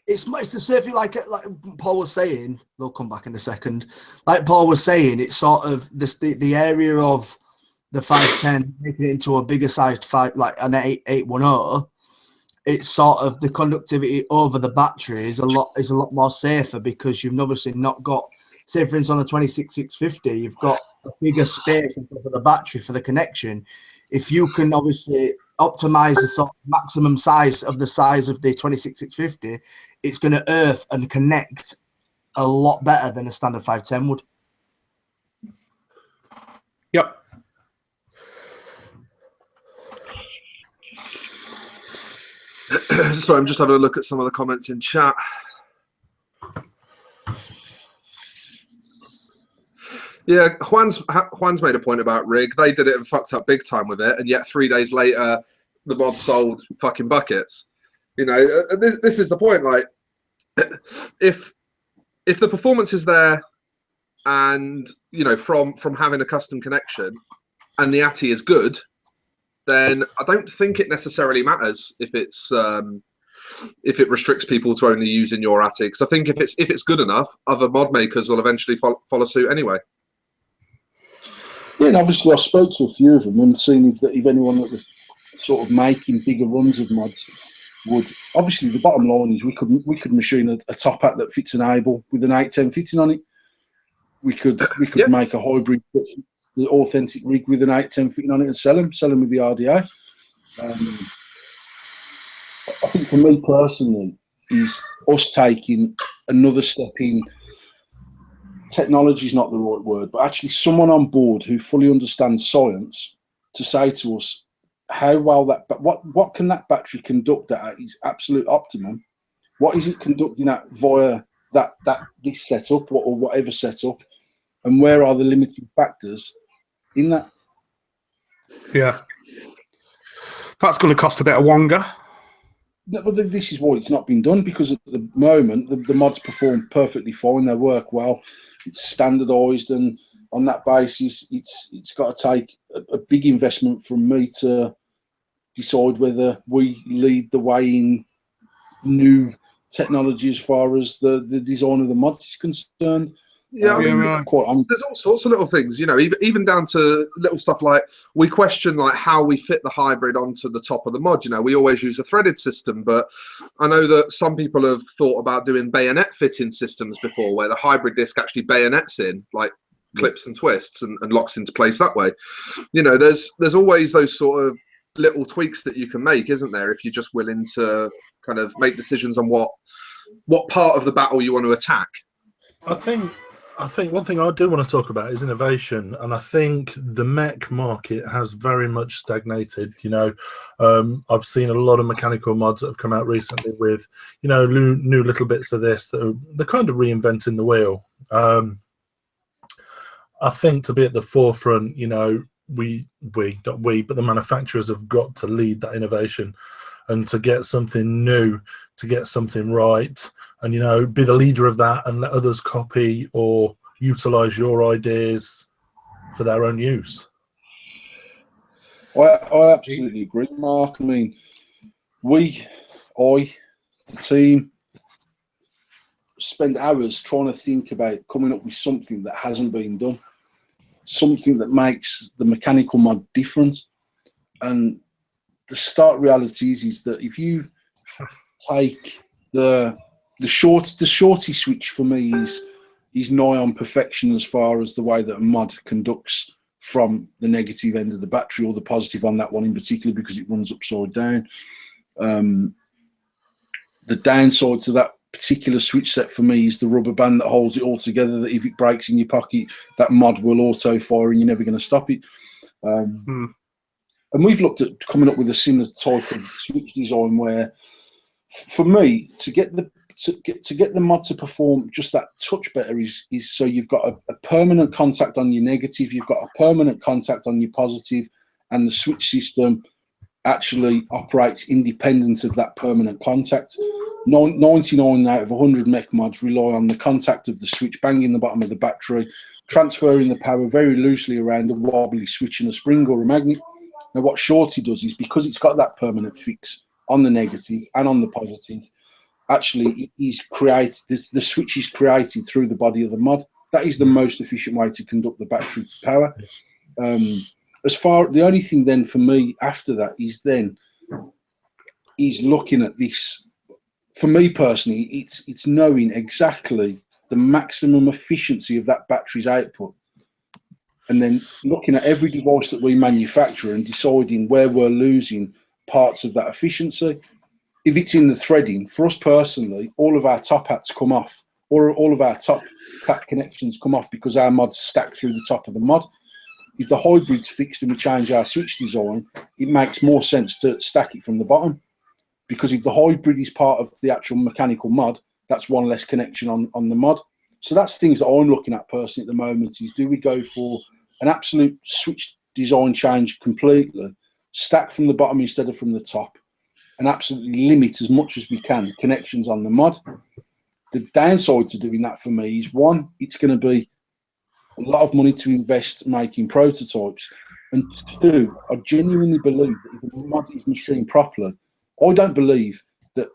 It's the surfing, like Paul was saying. They'll come back in a second. Like Paul was saying, it's sort of the area of the 510 making it into a bigger sized like an 810. It's sort of the conductivity over the battery is a lot more safer, because you've obviously not got, say for instance on the 26650, you've got a bigger space on top of the battery for the connection. If you can obviously optimize the sort of maximum size of the 26650, it's going to earth and connect a lot better than a standard 510 would. Yep. Sorry, I'm just having a look at some of the comments in chat. Yeah, Juan's made a point about Rig. They did it and fucked up big time with it, and yet 3 days later, the mod sold fucking buckets. You know, this is the point. Like, if the performance is there, and you know, from having a custom connection, and the ATI is good, then I don't think it necessarily matters if it restricts people to only using your ATI. Because I think if it's good enough, other mod makers will eventually follow suit anyway. Yeah, and obviously I spoke to a few of them and seen if anyone that was sort of making bigger runs of mods would. Obviously, the bottom line is we could machine a top hat that fits an able with an 810 fitting on it. We could make a hybrid, the authentic rig with an 810 fitting on it, and sell them with the RDA. I think for me personally is us taking another step in technology is not the right word, but actually someone on board who fully understands science to say to us how well that, but what can that battery conduct at its absolute optimum? What is it conducting at via this setup or whatever setup, and where are the limiting factors in that? Yeah. That's going to cost a bit of wonga. No, but this is why it's not been done, because at the moment the mods perform perfectly fine. They work well. It's standardised, and on that basis, it's got to take a big investment from me to decide whether we lead the way in new technology as far as the design of the mods is concerned. Yeah, I mean, there's all sorts of little things, you know, even down to little stuff like we question like how we fit the hybrid onto the top of the mod. You know, we always use a threaded system, but I know that some people have thought about doing bayonet fitting systems before, where the hybrid disc actually bayonets in, like clips and twists, and locks into place that way. You know, there's always those sort of little tweaks that you can make, isn't there, if you're just willing to kind of make decisions on what part of the battle you want to attack. I think one thing I do want to talk about is innovation, and I think the mech market has very much stagnated. You know, I've seen a lot of mechanical mods that have come out recently with, you know, new little bits of this that they're kind of reinventing the wheel. I think to be at the forefront, you know, not we, but the manufacturers have got to lead that innovation, and to get something new, to get something right, and, you know, be the leader of that and let others copy or utilize your ideas for their own use. I absolutely agree, Mark. I mean, the team, spend hours trying to think about coming up with something that hasn't been done, something that makes the mechanical mod different. And the stark reality is that if you take the shorty switch, for me is nigh on perfection as far as the way that a mod conducts from the negative end of the battery, or the positive on that one in particular, because it runs upside down. The downside to that particular switch set for me is the rubber band that holds it all together, that if it breaks in your pocket, that mod will auto fire and you're never going to stop it. And we've looked at coming up with a similar type of switch design where, for me, to get the mod to perform just that touch better is so you've got a permanent contact on your negative, you've got a permanent contact on your positive, and the switch system actually operates independent of that permanent contact. 99 out of 100 mech mods rely on the contact of the switch banging the bottom of the battery, transferring the power very loosely around a wobbly switch and a spring or a magnet. Now, what Shorty does is, because it's got that permanent fix on the negative and on the positive, actually the switch is created through the body of the mod. That is the most efficient way to conduct the battery power. The only thing then for me after that is looking at this. For me personally, it's knowing exactly the maximum efficiency of that battery's output, and then looking at every device that we manufacture and deciding where we're losing parts of that efficiency. If it's in the threading, for us personally, all of our top hats come off, or all of our top hat connections come off, because our mod's stacked through the top of the mod. If the hybrid's fixed and we change our switch design, it makes more sense to stack it from the bottom, because if the hybrid is part of the actual mechanical mod, that's one less connection on the mod. So that's things that I'm looking at personally at the moment, is do we go for an absolute switch design change completely, stack from the bottom instead of from the top, and absolutely limit as much as we can connections on the mod. The downside to doing that for me is, one, it's going to be a lot of money to invest making prototypes, and two, I genuinely believe that if a mod is machined properly, I don't believe that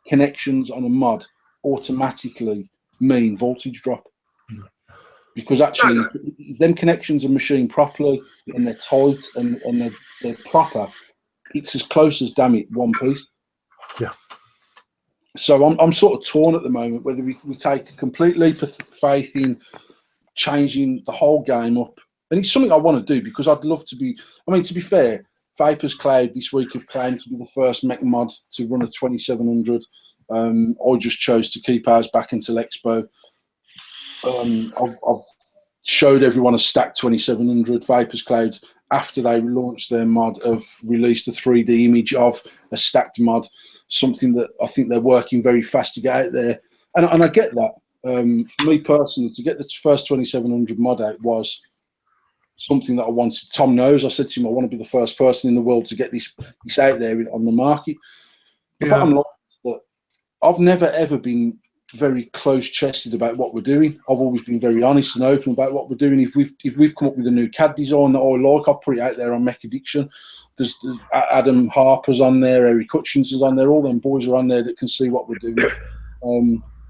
connections on a mod automatically mean voltage drop. Because actually, if them connections are machined properly and they're tight and they're proper, it's as close as, damn it, one piece. Yeah. So I'm sort of torn at the moment whether we take a complete leap of faith in changing the whole game up. And it's something I want to do, because I'd love to be, I mean, to be fair, Vapors Cloud this week have claimed to be the first mech mod to run a 2700. I just chose to keep ours back until Expo. I've showed everyone a stacked 2700. Vapors Cloud, after they launched their mod, have released a 3D image of a stacked mod, something that I think they're working very fast to get out there. And I get that. For me personally, to get the first 2700 mod out was something that I wanted. Tom knows. I said to him, I want to be the first person in the world to get this out there on the market. The bottom line is that I've never ever been very close-chested about what we're doing. I've always been very honest and open about what we're doing. If we've come up with a new CAD design that I like, I've put it out there on Mech Addiction. There's Adam Harper's on there, Eric Hutchinson's on there. All them boys are on there that can see what we're doing.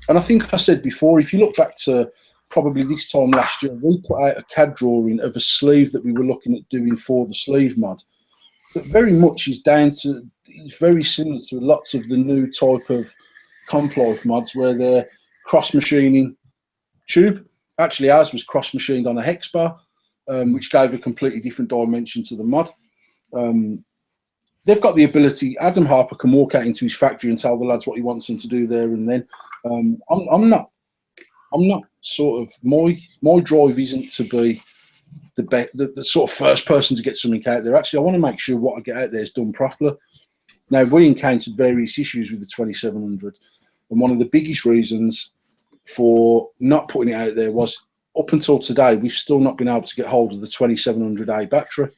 And I think I said before, if you look back to probably this time last year, we put out a CAD drawing of a sleeve that we were looking at doing for the sleeve mod. That very much is it's very similar to lots of the new type of comp life mods where they're cross-machining tube. Actually, ours was cross-machined on a hex bar, which gave a completely different dimension to the mod. They've got the ability. Adam Harper can walk out into his factory and tell the lads what he wants them to do there and then. I'm not sort of, my drive isn't to be the sort of first person to get something out there. Actually, I want to make sure what I get out there is done properly. Now, we encountered various issues with the 2700, and one of the biggest reasons for not putting it out there was, up until today, we've still not been able to get hold of the 2700A battery.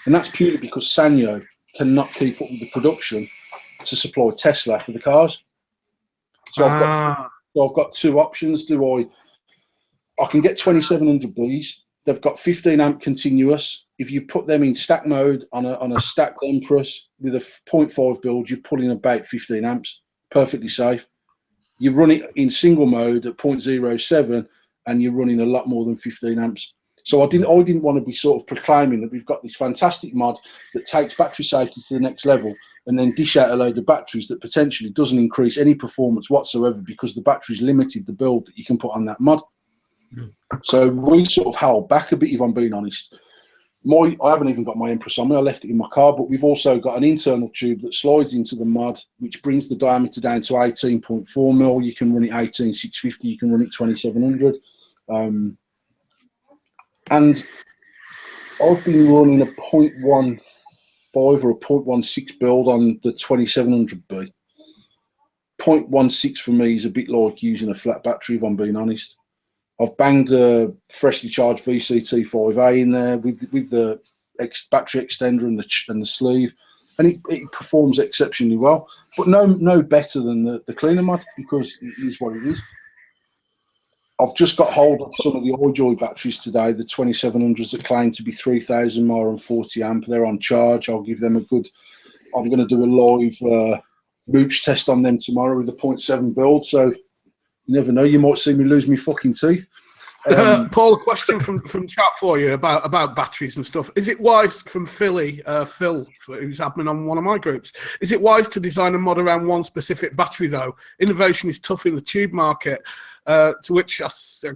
And that's purely because Sanyo cannot keep up with the production to supply Tesla for the cars. So I've got two options. I can get 2700Bs. They've got 15 amp continuous. If you put them in stack mode on a stacked Empress with a 0.5 build, you're pulling about 15 amps, perfectly safe. You run it in single mode at 0.07 and you're running a lot more than 15 amps. So I didn't want to be sort of proclaiming that we've got this fantastic mod that takes battery safety to the next level and then dish out a load of batteries that potentially doesn't increase any performance whatsoever because the battery's limited the build that you can put on that mod. So we sort of held back a bit, if I'm being honest. I haven't even got my Empress on me. I left it in my car, but we've also got an internal tube that slides into the mod, which brings the diameter down to 18.4 mil. You can run it 18650. You can run it 2700. And I've been running a 0.15 or a 0.16 build on the 2700B. 0.16 for me is a bit like using a flat battery, if I'm being honest. I've banged a freshly charged VCT5A in there with the battery extender and the sleeve, and it performs exceptionally well. But no better than the cleaner mod, because it is what it is. I've just got hold of some of the iJoy batteries today, the 2700s that claim to be 3000 mAh and 40 amp. They're on charge. I'll give them I'm going to do a live mooch test on them tomorrow with the 0.7 build. So you never know, you might see me lose my fucking teeth. Paul, a question from chat for you about batteries and stuff. Is it wise, from Phil, who's admin on one of my groups, is it wise to design a mod around one specific battery though? Innovation is tough in the tube market. To which I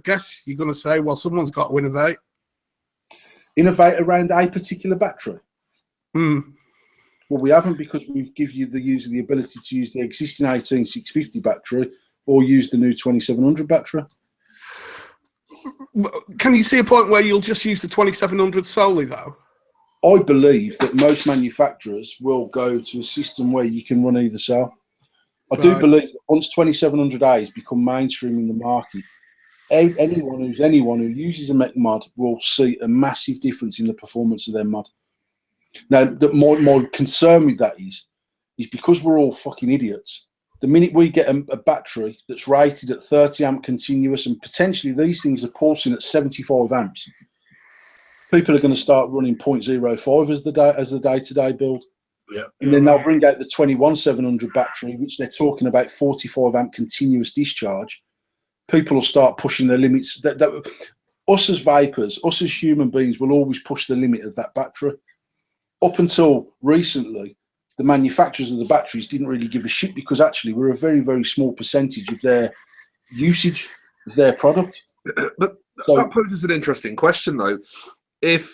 guess you're going to say, well, someone's got to innovate. Innovate around a particular battery? Well, we haven't, because we've given you the user the ability to use the existing 18650 battery or use the new 2700 battery. Can you see a point where you'll just use the 2700 solely, though? I believe that most manufacturers will go to a system where you can run either cell. I do believe that once 2700As become mainstream in the market, anyone who uses a mech mod will see a massive difference in the performance of their mod. Now, my concern with that is because we're all fucking idiots. The minute we get a battery that's rated at 30 amp continuous, and potentially these things are pulsing at 75 amps, people are going to start running 0.05 as the day-to-day build. Yeah. And then they'll bring out the 21700 battery, which they're talking about 45 amp continuous discharge. People will start pushing their limits. Us as vapors, us as human beings, will always push the limit of that battery. Up until recently, the manufacturers of the batteries didn't really give a shit, because actually we're a very, very small percentage of their usage of their product. But that poses an interesting question, though. If,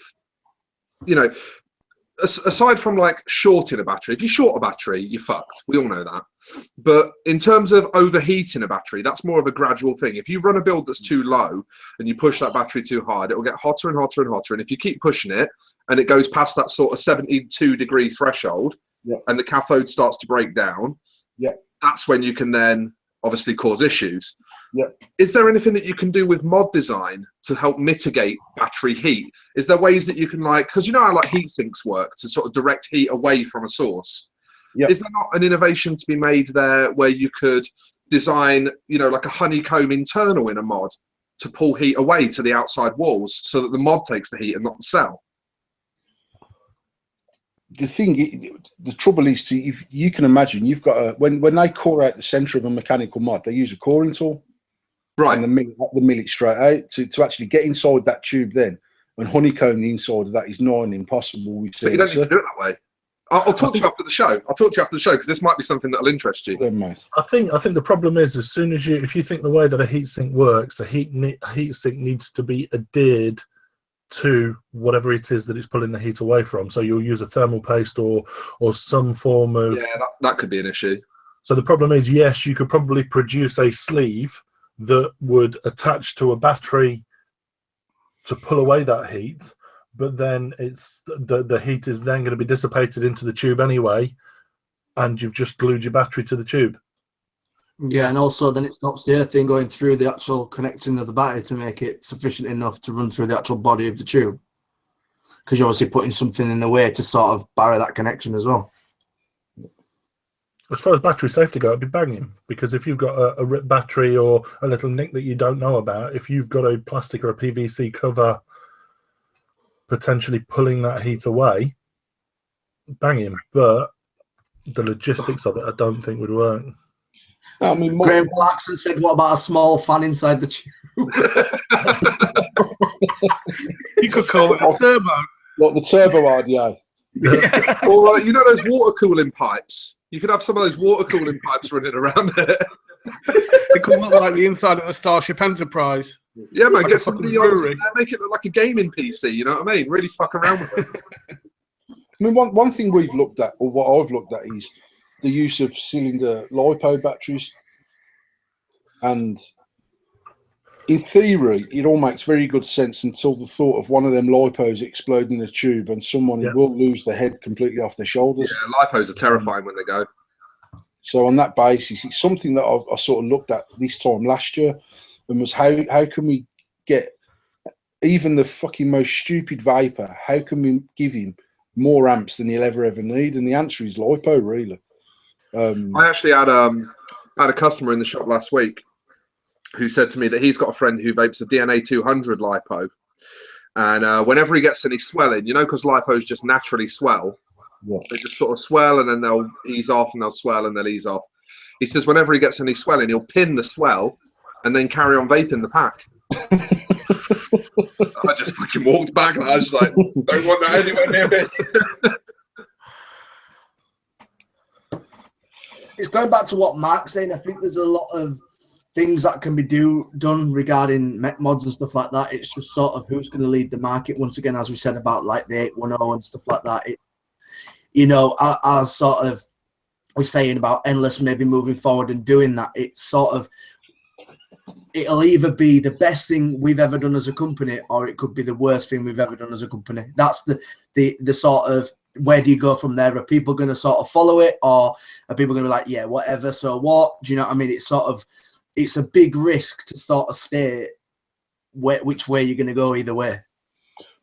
aside from like shorting a battery, if you short a battery, you're fucked. We all know that. But in terms of overheating a battery, that's more of a gradual thing. If you run a build that's too low and you push that battery too hard, it will get hotter and hotter and hotter. And if you keep pushing it and it goes past that sort of 72-degree threshold, and the cathode starts to break down, that's when you can then obviously cause issues. Is there anything that you can do with mod design to help mitigate battery heat? Is there ways that you can, like, because you know how like heat sinks work to sort of direct heat away from a source? Is there not an innovation to be made there where you could design, you know, like a honeycomb internal in a mod to pull heat away to the outside walls so that the mod takes the heat and not the cell? The trouble is, if you can imagine, you've got when they core out the center of a mechanical mod, they use a coring tool, and the mill it straight out to actually get inside that tube then and honeycomb the inside of that is nigh on impossible. But you don't need to do it that way. I'll talk to you after the show. I'll talk to you after the show because this might be something that'll interest you. I think the problem is, as soon as if you think the way that a heatsink works, a heatsink needs to be adhered to whatever it is that it's pulling the heat away from. So you'll use a thermal paste or some form of... Yeah, that could be an issue. So the problem is, yes, you could probably produce a sleeve that would attach to a battery to pull away that heat, but then it's the heat is then going to be dissipated into the tube anyway, and you've just glued your battery to the tube. Yeah, and also then it stops the earthing going through the actual connecting of the battery to make it sufficient enough to run through the actual body of the tube. Because you're obviously putting something in the way to sort of barrier that connection as well. As far as battery safety go, it'd be banging, because if you've got a ripped battery or a little nick that you don't know about, if you've got a plastic or a PVC cover potentially pulling that heat away, banging. But the logistics of it, I don't think would work. I mean, Graham Clarkson said, "What about a small fan inside the tube?" You could call it a turbo. What, the turbo RDA? Or you know those water cooling pipes? You could have some of those water cooling pipes running around it. It could look like the inside of the Starship Enterprise. Yeah, man, Like get a some fucking neons brewery. in there, make it look like a gaming PC, you know what I mean? Really fuck around with it. I mean, one thing we've looked at, or what I've looked at, is the use of cylinder LiPo batteries. And in theory, it all makes very good sense until the thought of one of them LiPos exploding in a tube and someone who will lose their head completely off their shoulders. Yeah, lipos are terrifying when they go. So on that basis, it's something that I sort of looked at this time last year, and was how can we get even the fucking most stupid vapor, how can we give him more amps than he'll ever need? And the answer is LiPo, really. I actually had a customer in the shop last week who said to me that he's got a friend who vapes a DNA 200 lipo, and whenever he gets any swelling, you know, because lipos just naturally swell, they just sort of swell and then they'll ease off and they'll swell and they'll ease off. He says whenever he gets any swelling, he'll pin the swell and then carry on vaping the pack. I just fucking walked back and I was just like, don't want that anywhere near me. It's going back to what Mark's saying. I think there's a lot of things that can be done regarding mech mods and stuff like that. It's just sort of who's going to lead the market. Once again, as we said about like the 810 and stuff like that, you know, as sort of we're saying about Endless maybe moving forward and doing that, it's sort of, it'll either be the best thing we've ever done as a company or it could be the worst thing we've ever done as a company. That's the sort of, where do you go from there? Are people going to sort of follow it, or are people going to be like, yeah, whatever, so what? Do you know what I mean? It's sort of, it's a big risk to sort of stay which way you're going to go either way.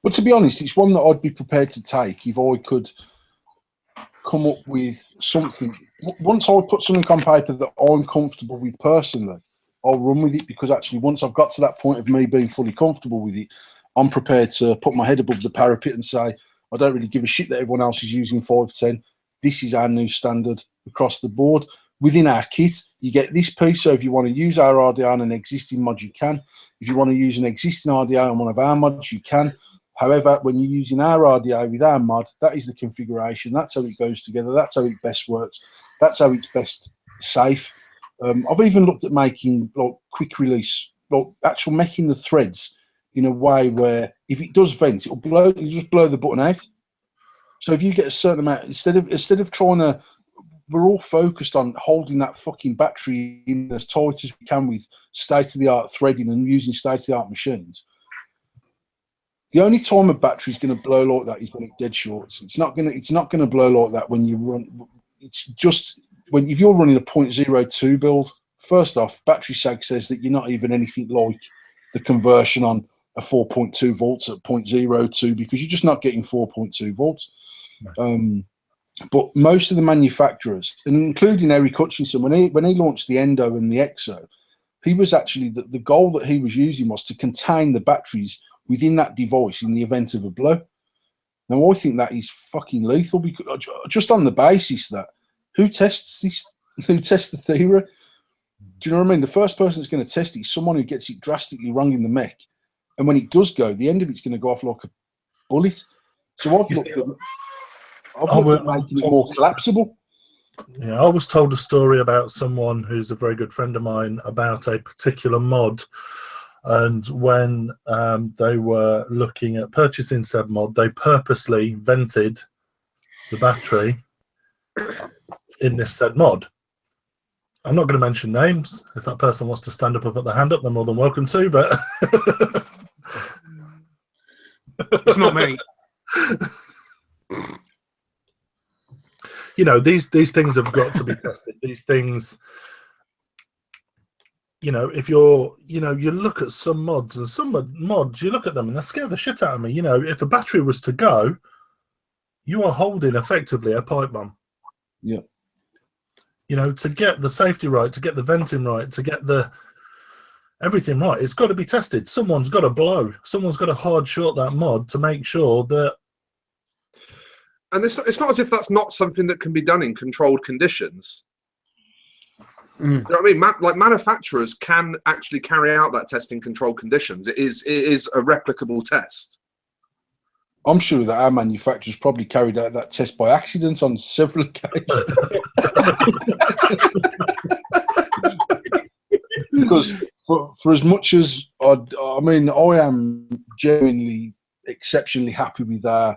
But to be honest, it's one that I'd be prepared to take if I could come up with something. Once I put something on paper that I'm comfortable with personally, I'll run with it, because actually once I've got to that point of me being fully comfortable with it, I'm prepared to put my head above the parapet and say, I don't really give a shit that everyone else is using 510. This is our new standard across the board. Within our kit, you get this piece. So if you want to use our RDA on an existing mod, you can. If you want to use an existing RDA on one of our mods, you can. However, when you're using our RDA with our mod, that is the configuration. That's how it goes together. That's how it best works. That's how it's best safe. I've even looked at making like quick release, like actual making the threads in a way where if it does vent, it'll just blow the button out. So if you get a certain amount, instead of trying to, we're all focused on holding that fucking battery in as tight as we can with state-of-the-art threading and using state-of-the-art machines. The only time a battery is going to blow like that is when it's dead short. It's not going to blow like that when you run. It's just if you're running a 0.02 build. First off, battery sag says that you're not even anything like the conversion on a 4.2 volts at 0.02 because you're just not getting 4.2 volts. Right. But most of the manufacturers, and including Eric Hutchinson, when he launched the Endo and the Exo, he was actually the goal that he was using was to contain the batteries within that device in the event of a blow. Now I think that is fucking lethal because just on the basis that who tests this? Who tests the theory? Do you know what I mean? The first person that's going to test it is someone who gets it drastically wrong in the mech, and when it does go, the end of it's going to go off like a bullet. So I've looked at making it more collapsible. Yeah, I was told a story about someone who's a very good friend of mine about a particular mod, and when they were looking at purchasing said mod, they purposely vented the battery in this said mod. I'm not going to mention names. If that person wants to stand up and put their hand up, they're more than welcome to, but it's not me. You know, these things have got to be tested. These things, you know, if you're, you know, you look at some mods and some mods, you look at them and they scare the shit out of me. You know, if a battery was to go, you are holding effectively a pipe bomb. Yeah. You know, to get the safety right, to get the venting right, to get the everything right, it's got to be tested. Someone's got to blow. Someone's got to hard short that mod to make sure that. And it's not as if that's not something that can be done in controlled conditions. You know what I mean? Like manufacturers can actually carry out that test in controlled conditions. It is a replicable test. I'm sure that our manufacturers probably carried out that test by accident on several occasions. Because for as much as I am genuinely exceptionally happy with our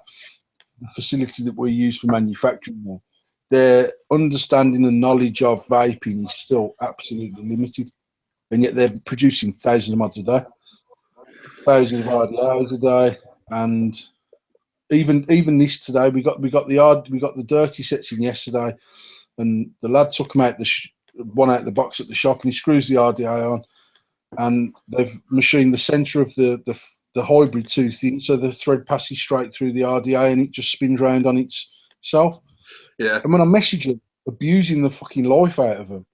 facility that we use for manufacturing. Their understanding and knowledge of vaping is still absolutely limited, and yet they're producing thousands of mods a day, thousands of hours a day, and even this today, we got the dirty sets in yesterday, and the lad took them out one out of the box at the shop, and he screws the RDA on, and they've machined the centre of the hybrid too thin, so the thread passes straight through the RDA, and it just spins round on itself. Yeah. And when I message them, abusing the fucking life out of them,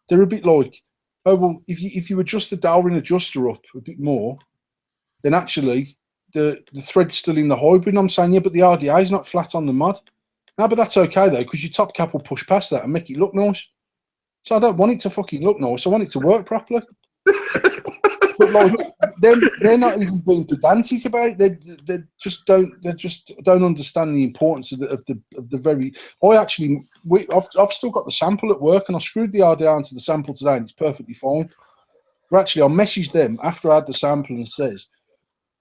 they're a bit like, oh well, if you adjust the Dalrin adjuster up a bit more, then actually the thread's still in the hybrid. And I'm saying, yeah, but the RDA is not flat on the mod. No, but that's okay though, because your top cap will push past that and make it look nice. So I don't want it to fucking look nice. I want it to work properly. But like, they're not even being pedantic about it. They just don't understand the importance of the very. I've still got the sample at work, and I screwed the RDA into the sample today, and it's perfectly fine. But actually, I messaged them after I had the sample and says,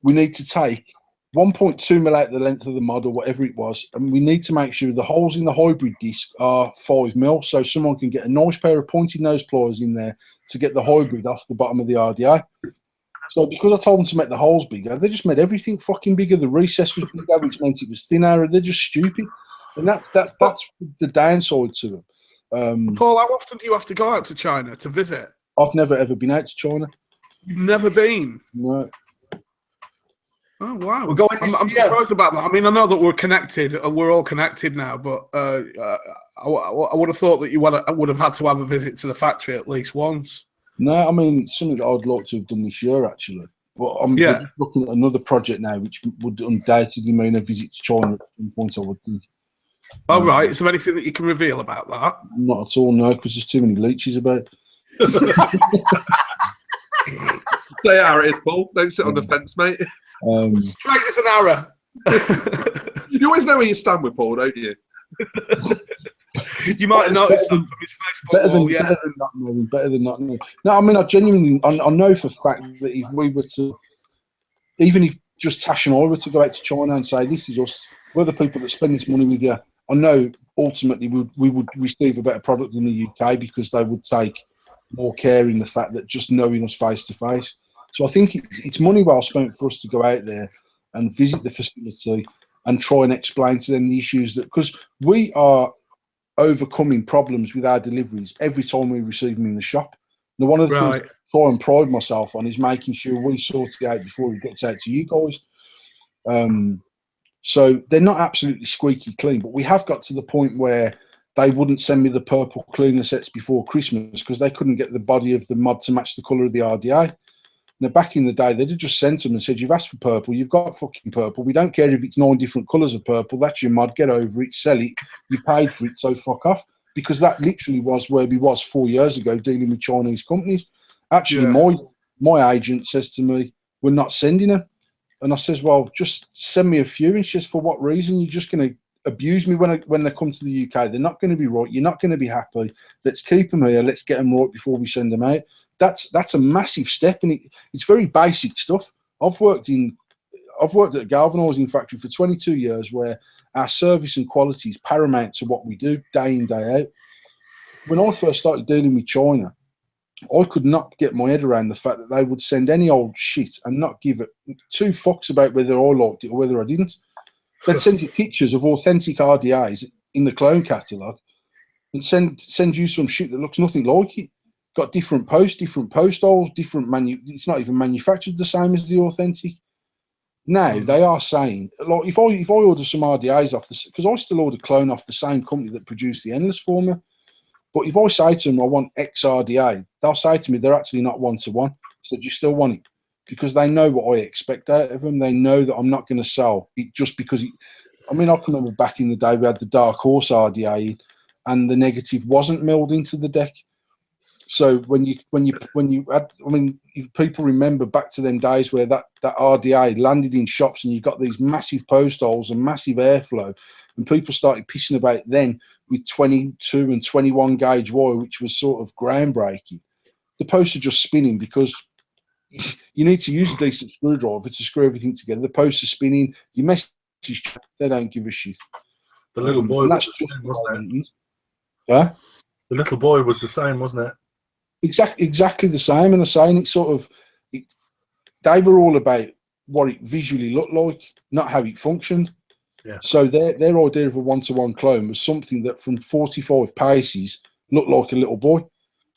we need to take 1.2 mil out the length of the mod or whatever it was, and we need to make sure the holes in the hybrid disc are 5 mil, so someone can get a nice pair of pointed nose pliers in there to get the hybrid off the bottom of the RDA. So because I told them to make the holes bigger, they just made everything fucking bigger. The recess was bigger, which meant it was thinner. They're just stupid, and that's the downside to them. Paul, how often do you have to go out to China to visit? I've never ever been out to China. You've never been? No. Oh wow! We're going I'm surprised about that. I mean, I know that we're connected. We're all connected now, but I would have thought that you would have had to have a visit to the factory at least once. No, I mean something that I'd like to have done this year actually. But I'm just looking at another project now, which would undoubtedly mean a visit to China at some point. I would think. Oh right. Is there anything that you can reveal about that? Not at all, no, because there's too many leeches about. Stay out of it, Paul. Don't sit on the fence, mate. Straight as an arrow. You always know where you stand with Paul, don't you? You might have noticed that from his Facebook wall, better than not knowing. No, I mean, I know for a fact that if we were to, even if just Tash and I were to go out to China and say, this is us, we're the people that spend this money with you. I know ultimately we would receive a better product in the UK because they would take more care in the fact that just knowing us face to face. So I think it's money well spent for us to go out there and visit the facility and try and explain to them the issues that, because we are overcoming problems with our deliveries every time we receive them in the shop. Now, one of the things I try and pride myself on is making sure we sort it out before we get out to you guys. So they're not absolutely squeaky clean, but we have got to the point where they wouldn't send me the purple cleaner sets before Christmas because they couldn't get the body of the mod to match the colour of the RDA. Now, back in the day, they'd have just sent them and said, you've asked for purple, you've got fucking purple. We don't care if it's 9 different colours of purple. That's your mod. Get over it, sell it. You paid for it, so fuck off. Because that literally was where we was 4 years ago dealing with Chinese companies. Actually, my agent says to me, we're not sending them. And I says, well, just send me a few. And she says, for what reason? You're just going to abuse me when they come to the UK. They're not going to be right. You're not going to be happy. Let's keep them here. Let's get them right before we send them out. That's a massive step, and it's very basic stuff. I've worked at a galvanizing factory for 22 years where our service and quality is paramount to what we do day in, day out. When I first started dealing with China, I could not get my head around the fact that they would send any old shit and not give it 2 fucks about whether I liked it or whether I didn't. They'd send you pictures of authentic RDAs in the clone catalogue and send you some shit that looks nothing like it. Got different post holes, it's not even manufactured the same as the authentic. Now they are saying, like, if I order some RDAs off because I still order clone off the same company that produced the Endless for me, but if I say to them I want X RDA, they'll say to me they're actually not 1-to-1. So do you still want it? Because they know what I expect out of them. They know that I'm not going to sell it just because. I can remember back in the day we had the Dark Horse RDA, and the negative wasn't milled into the deck. So when you had, if people remember back to them days where that RDA landed in shops and you got these massive post holes and massive airflow, and people started pissing about then with 22 and 21 gauge wire, which was sort of groundbreaking. The posts are just spinning because you need to use a decent screwdriver to screw everything together. The posts are spinning. Your message, they don't give a shit. The little boy was the same, wasn't it? Yeah? The little boy was the same, wasn't it? Exactly the same, and they're saying they were all about what it visually looked like, not how it functioned. Yeah. So their idea of a 1-to-1 clone was something that from 45 paces looked like a little boy.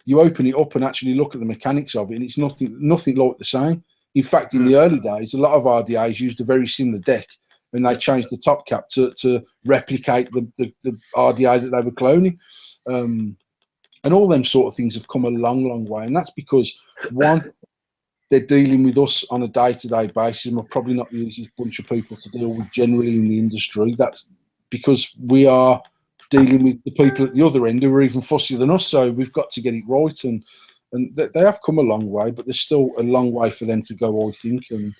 You open it up and actually look at the mechanics of it, and it's nothing like the same. In fact, in the early days, a lot of RDAs used a very similar deck, and they changed the top cap to replicate the RDA that they were cloning. And all them sort of things have come a long, long way. And that's because, one, they're dealing with us on a day-to-day basis, and we're probably not the easiest bunch of people to deal with generally in the industry. That's because we are dealing with the people at the other end who are even fussier than us, so we've got to get it right. And they have come a long way, but there's still a long way for them to go, I think. And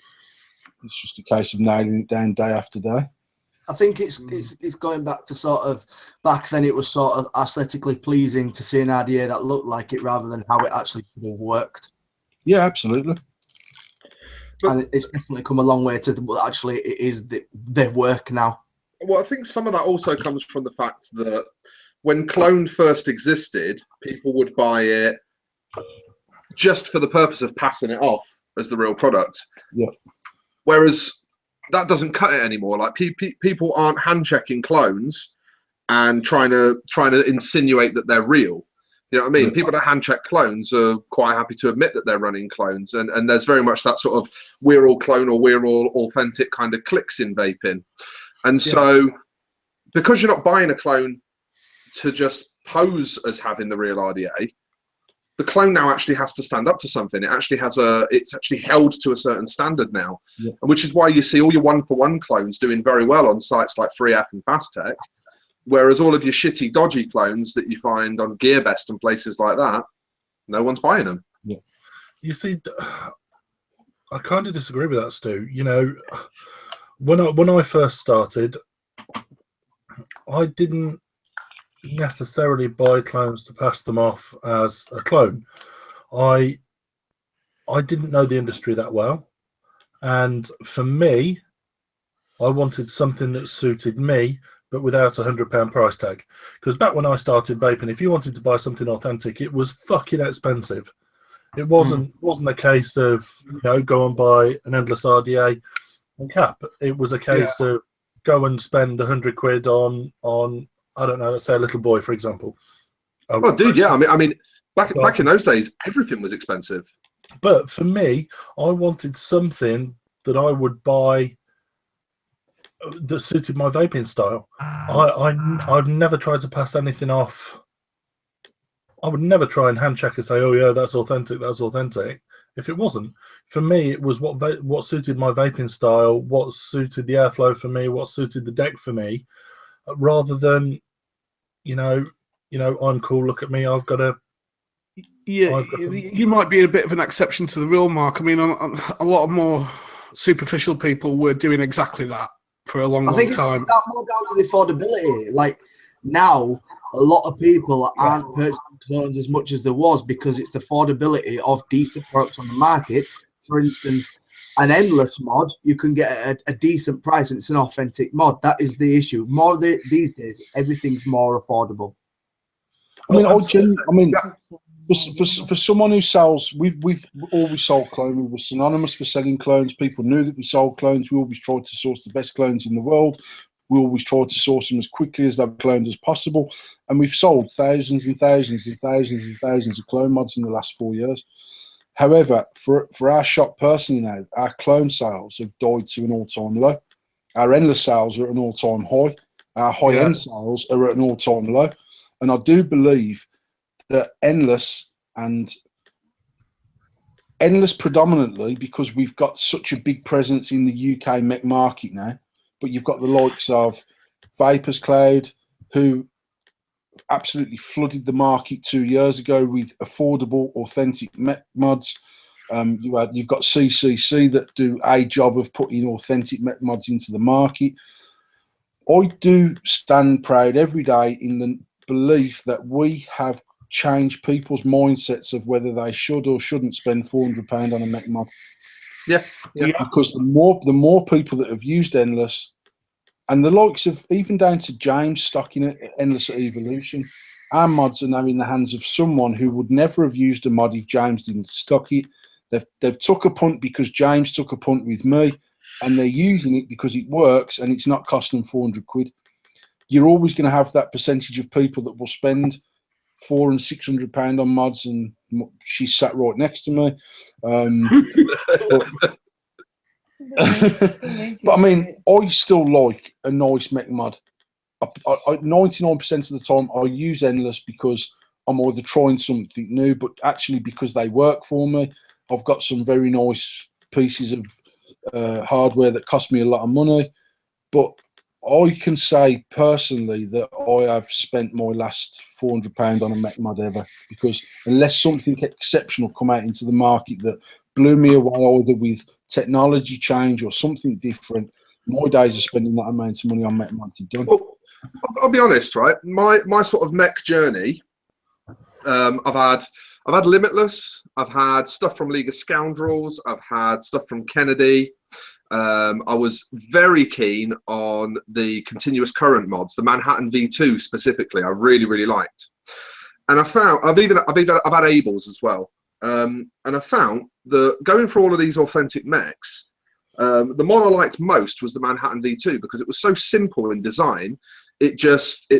it's just a case of nailing it down day after day. I think it's going back to sort of back then. It was sort of aesthetically pleasing to see an idea that looked like it rather than how it actually worked. Yeah, absolutely. And it's definitely come a long way to actually it is their work now. Well, I think some of that also comes from the fact that when clone first existed, people would buy it just for the purpose of passing it off as the real product. Yeah. Whereas that doesn't cut it anymore. Like people aren't hand checking clones and trying to insinuate that they're real. You know what I mean? Yeah. People that hand check clones are quite happy to admit that they're running clones, and there's very much that sort of we're all clone or we're all authentic kind of clicks in vaping. And so because you're not buying a clone to just pose as having the real RDA, the clone now actually has to stand up to something. It actually it's actually held to a certain standard now, which is why you see all your 1-for-1 clones doing very well on sites like FreeF and FastTech, whereas all of your shitty, dodgy clones that you find on GearBest and places like that, no one's buying them. Yeah. You see, I kind of disagree with that, Stu. You know, when I first started, I didn't necessarily buy clones to pass them off as a clone. I didn't know the industry that well, and for me, I wanted something that suited me, but without £100 price tag. Because back when I started vaping, if you wanted to buy something authentic, it was fucking expensive. It wasn't a case of, you know, go and buy an Endless RDA and cap. It was a case of go and spend £100 on I don't know, let's say a little boy, for example. Oh, dude, yeah. I mean, back in those days, everything was expensive. But for me, I wanted something that I would buy that suited my vaping style. I've never tried to pass anything off. I would never try and hand check and say, "Oh yeah, that's authentic. That's authentic." If it wasn't, for me, it was what suited my vaping style, what suited the airflow for me, what suited the deck for me, rather than, you know, I'm cool. Look at me. I've got a. Yeah, you might be a bit of an exception to the rule, Mark. I mean, a lot of more superficial people were doing exactly that for a long time. I think it's more down to the affordability. Like now, a lot of people aren't purchasing clones as much as there was because it's the affordability of decent products on the market. For instance, an Endless mod, you can get a decent price and it's an authentic mod. That is the issue. These days, everything's more affordable. I mean, for someone who sells, we've always sold clones. We were synonymous for selling clones. People knew that we sold clones. We always tried to source the best clones in the world. We always tried to source them as quickly as they were cloned as possible. And we've sold thousands and thousands and thousands and thousands of clone mods in the last 4 years. However, for our shop personally now, our clone sales have died to an all-time low. Our Endless sales are at an all-time high. Our high-end sales are at an all-time low. And I do believe that Endless predominantly because we've got such a big presence in the UK mech market now, but you've got the likes of Vapors Cloud, who absolutely flooded the market 2 years ago with affordable, authentic mech mods. You've got CCC that do a job of putting authentic mech mods into the market. I do stand proud every day in the belief that we have changed people's mindsets of whether they should or shouldn't spend £400 on a mech mod. Yeah. Because the more people that have used Endless, and the likes of even down to James stocking it Endless at Evolution, our mods are now in the hands of someone who would never have used a mod if James didn't stock it. They've took a punt because James took a punt with me, and they're using it because it works and it's not costing them £400. You're always going to have that percentage of people that will spend £400 and £600 on mods, and she's sat right next to me. But I mean, I still like a nice mech mod. 99% of the time, I use Endless because I'm either trying something new, but actually because they work for me. I've got some very nice pieces of hardware that cost me a lot of money, but I can say personally that I have spent my last £400 on a mech mod ever, because unless something exceptional come out into the market that blew me away, either with technology change or something different, my days of spending that amount of money on mech mods are done. Well, I'll be honest, right? My sort of mech journey, I've had Limitless, I've had stuff from League of Scoundrels, I've had stuff from Kennedy. I was very keen on the continuous current mods, the Manhattan V2 specifically. I really liked, and I found I've had Abels as well. And I found that going for all of these authentic mechs, the mod I liked most was the Manhattan V2 because it was so simple in design. It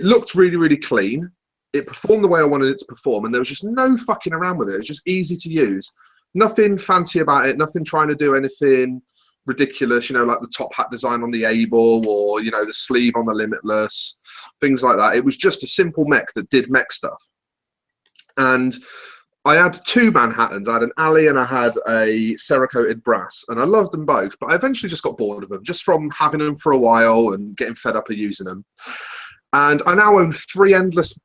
looked really clean. It performed the way I wanted it to perform, and there was just no fucking around with it. It was just easy to use. Nothing fancy about it. Nothing trying to do anything ridiculous, like the top hat design on the Able, or the sleeve on the Limitless, things like that. It was just a simple mech that did mech stuff. And I had two Manhattans. I had an Alley and I had a Cerakoted Brass, and I loved them both, but I eventually just got bored of them, just from having them for a while and getting fed up of using them. And I now own 3 endless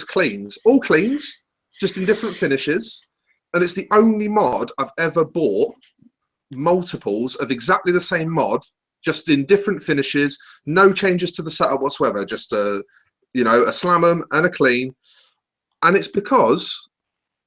cleans, all cleans, just in different finishes. And it's the only mod I've ever bought multiples of exactly the same mod, just in different finishes, no changes to the setup whatsoever, just a slam 'em and a clean. And it's because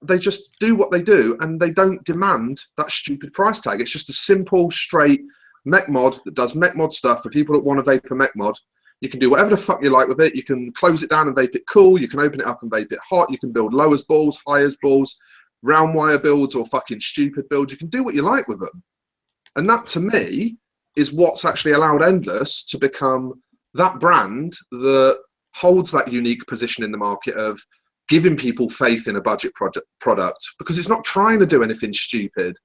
they just do what they do and they don't demand that stupid price tag. It's just a simple, straight mech mod that does mech mod stuff for people that want to vape a mech mod. You can do whatever the fuck you like with it. You can close it down and vape it cool. You can open it up and vape it hot. You can build lowers balls, highers balls, round wire builds, or fucking stupid builds. You can do what you like with them. And that, to me, is what's actually allowed Endless to become that brand that holds that unique position in the market of giving people faith in a budget product, because it's not trying to do anything stupid.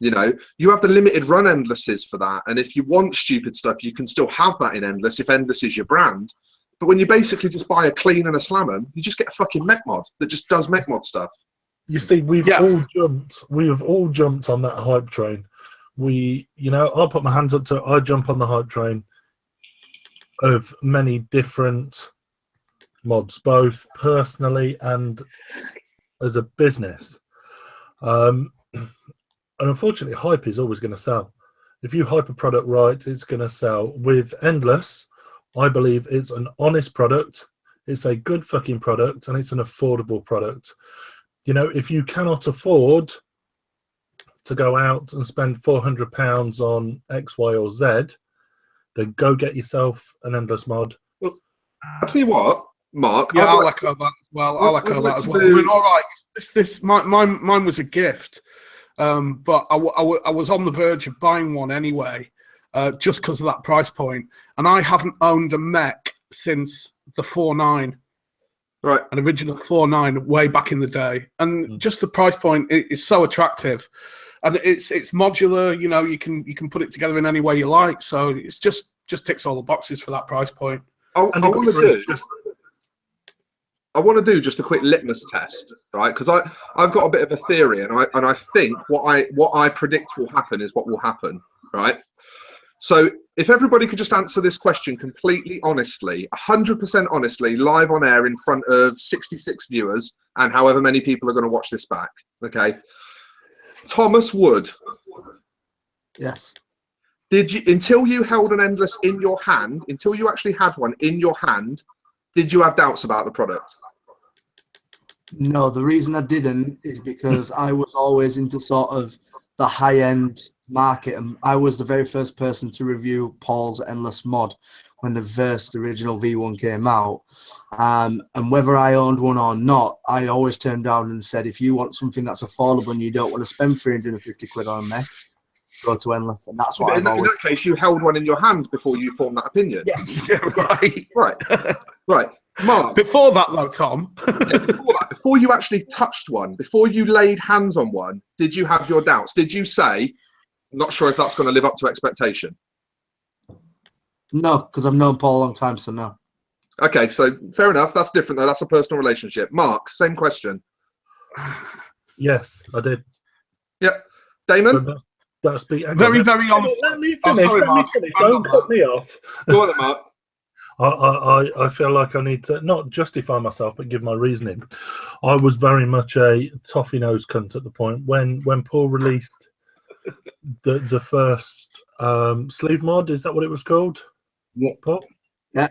You know, you have the limited run Endlesses for that, and if you want stupid stuff, you can still have that in Endless if Endless is your brand. But when you basically just buy a clean and a slam 'em, you just get a fucking mech mod that just does mech mod stuff. You see, we have all jumped on that hype train. I'll put my hands up to, I jump on the hype train of many different mods, both personally and as a business. And unfortunately, hype is always going to sell. If you hype a product right, it's going to sell. With Endless, I believe it's an honest product, it's a good fucking product, and it's an affordable product. You know, if you cannot afford to go out and spend £400 on X, Y, or Z, then go get yourself an Endless mod. Well, I'll tell you what, Mark. Yeah, I'll echo that as well. I'll echo that as well. I mean, all right, mine was a gift. But I was on the verge of buying one anyway, just because of that price point. And I haven't owned a mech since the 4.9, right? An original 4.9 way back in the day. And just the price point is so attractive, and it's modular. You know, you can put it together in any way you like. So it's just ticks all the boxes for that price point. I want to do just a quick litmus test, right? Because I've got a bit of a theory, and I think what I predict will happen is what will happen, right? So if everybody could just answer this question completely honestly, 100% honestly, live on air in front of 66 viewers and however many people are going to watch this back, okay? Thomas Wood. Yes. Did you, until you held an Endless in your hand, until you actually had one in your hand, did you have doubts about the product? No, the reason I didn't is because I was always into sort of the high-end market, and I was the very first person to review Paul's Endless mod when the first original V1 came out. And whether I owned one or not, I always turned down and said, if you want something that's affordable and you don't want to spend 350 quid on a mech, go to Endless. And that's what in that case, you held one in your hand before you formed that opinion. Yeah, Right. Mark. Before that, though, Tom. Before you actually touched one, before you laid hands on one, did you have your doubts? Did you say, not sure if that's going to live up to expectation? No, because I've known Paul a long time, so no. Okay, so fair enough. That's different, though. That's a personal relationship. Mark, same question. Yes, I did. Yep. Damon? That's very honest. Let me finish. Don't cut me off. Go on, Mark. I feel like I need to not justify myself, but give my reasoning. I was very much a toffee nose cunt at the point when Paul released the first sleeve mod. Is that what it was called? Yeah, Paul? Yeah.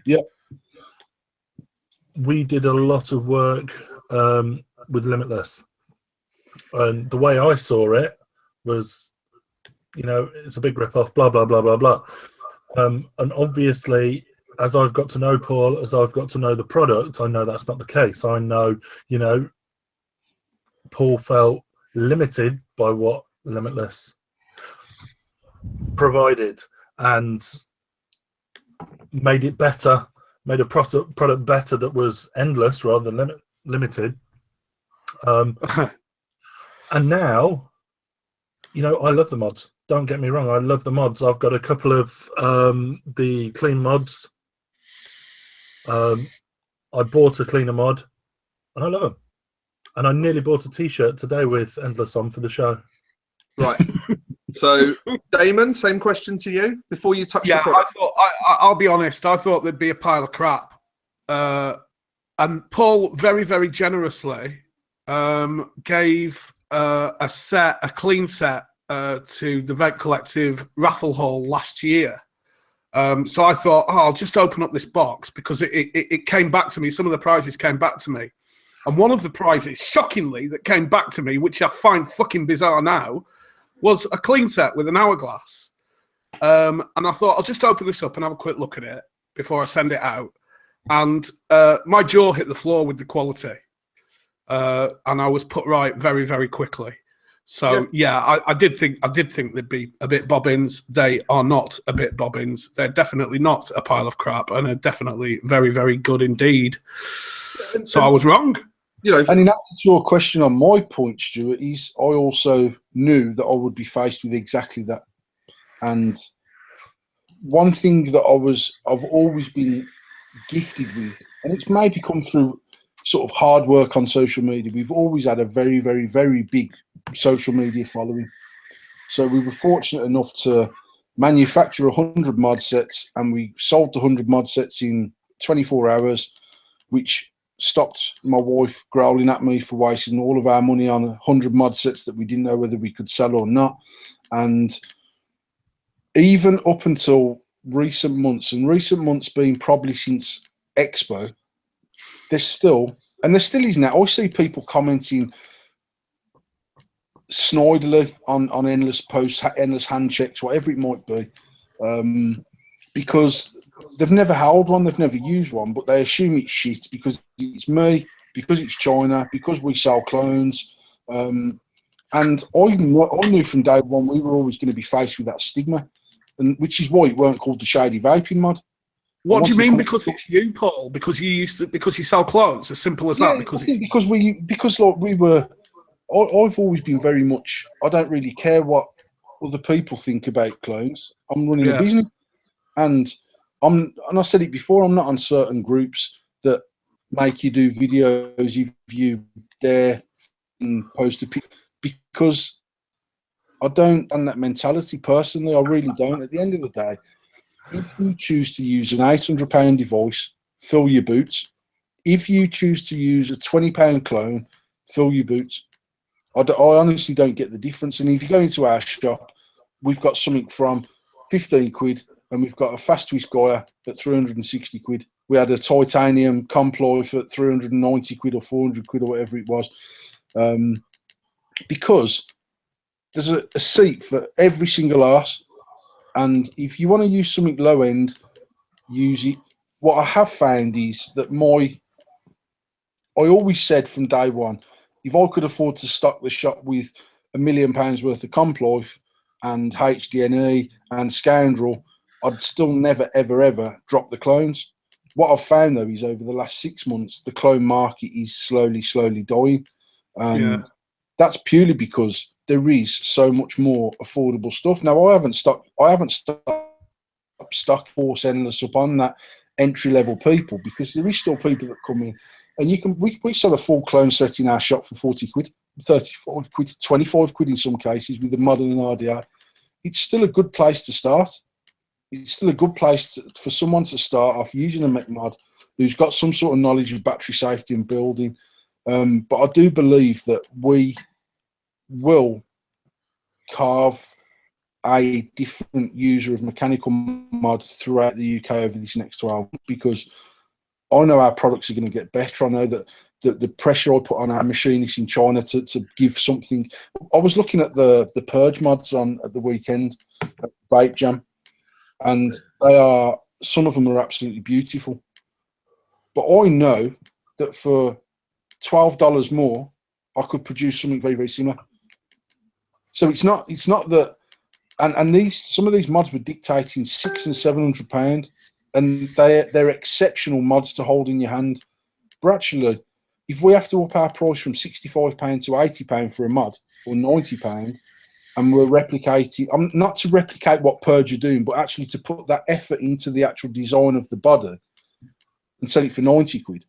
We did a lot of work with Limitless, and the way I saw it was, you know, it's a big rip-off, blah blah blah blah blah. And obviously, as I've got to know Paul, as I've got to know the product, I know that's not the case. I know, you know, Paul felt limited by what Limitless provided and made it better, made a product better that was endless rather than limited. And now, you know, I love the mods. Don't get me wrong, I love the mods. I've got a couple of the clean mods. I bought a cleaner mod, and I love them. And I nearly bought a T-shirt today with Endless on for the show. Right. So, Damon, same question to you before you touch the product. I'll be honest. I thought there'd be a pile of crap, and Paul very, very generously gave a clean set to the Vape Collective raffle hall last year. So I thought, I'll just open up this box because it came back to me. Some of the prizes came back to me. And one of the prizes, shockingly, that came back to me, which I find fucking bizarre now, was a clean set with an hourglass. and I thought I'll just open this up and have a quick look at it before I send it out. And my jaw hit the floor with the quality, and I was put right very, very quickly. So I did think they'd be a bit bobbins. They are not a bit bobbins. They're definitely not a pile of crap, and are definitely very, very good indeed. So I was wrong. You know, and in answer to your question on my point, Stuart, is I also knew that I would be faced with exactly that. And one thing that I've always been gifted with, and it's maybe come through sort of hard work on social media. We've always had a very, very, very big social media following. So we were fortunate enough to manufacture 100 mod sets, and we sold the 100 mod sets in 24 hours, which stopped my wife growling at me for wasting all of our money on 100 mod sets that we didn't know whether we could sell or not. And even up until recent months, and recent months being probably since Expo, there still is now, I see people commenting snidely on endless posts, endless hand checks, whatever it might be, because they've never held one, they've never used one, but they assume it's shit because it's me, because it's China, because we sell clones. And I knew from day one we were always going to be faced with that stigma, and which is why it weren't called the Shady Vaping mod. What do you mean? Because it's you, Paul? Because you sell clothes? As simple as that? I've always been very much. I don't really care what other people think about clones. I'm running a business, and I said it before. I'm not on certain groups that make you do videos if you dare and post a picture, because I don't on that mentality personally. I really don't. At the end of the day, if you choose to use an £800 device, fill your boots. If you choose to use a £20 clone, fill your boots. I honestly don't get the difference. And if you go into our shop, we've got something from 15 quid, and we've got a fast twist Goya at 360 quid. We had a titanium comploy for 390 quid or 400 quid or whatever it was. Because there's a seat for every single arse. And if you want to use something low end, use it. What I have found is that I always said from day one, if I could afford to stock the shop with £1 million worth of Complife and HDNE and Scoundrel, I'd still never, ever, ever drop the clones. What I've found, though, is over the last 6 months, the clone market is slowly, slowly dying. And that's purely because there is so much more affordable stuff. Now, I haven't stocked force endless upon that entry-level people, because there is still people that come in. And we sell a full clone set in our shop for 40 quid, 35 quid, 25 quid in some cases with a mod and an RDA. It's still a good place to start. It's still a good place for someone to start off using a mech mod who's got some sort of knowledge of battery safety and building. But I do believe that we will carve a different user of mechanical mod throughout the UK over these next 12 months, because I know our products are going to get better. I know that the pressure I put on our machinists in China to give something. I was looking at the purge mods at the weekend at Vape Jam, and some of them are absolutely beautiful. But I know that for $12 more, I could produce something very, very similar. So it's not that, and some of these mods were dictating £600 and £700. And they're exceptional mods to hold in your hand. But actually, if we have to up our price from £65 to £80 for a mod, or £90, and we're replicating, not to replicate what Purge are doing, but actually to put that effort into the actual design of the body and sell it for 90 quid,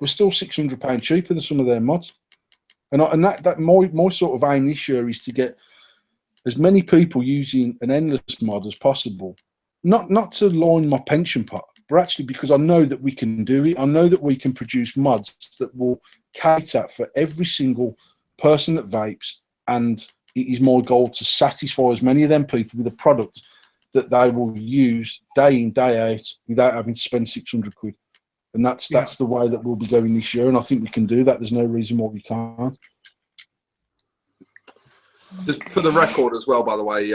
we're still £600 cheaper than some of their mods. And that my sort of aim this year is to get as many people using an endless mod as possible. Not to line my pension pot, but actually because I know that we can do it. I know that we can produce mods that will cater for every single person that vapes, and it is my goal to satisfy as many of them people with a product that they will use day in, day out without having to spend 600 quid. And that's the way that we'll be going this year, and I think we can do that. There's no reason why we can't. Just for the record as well, by the way,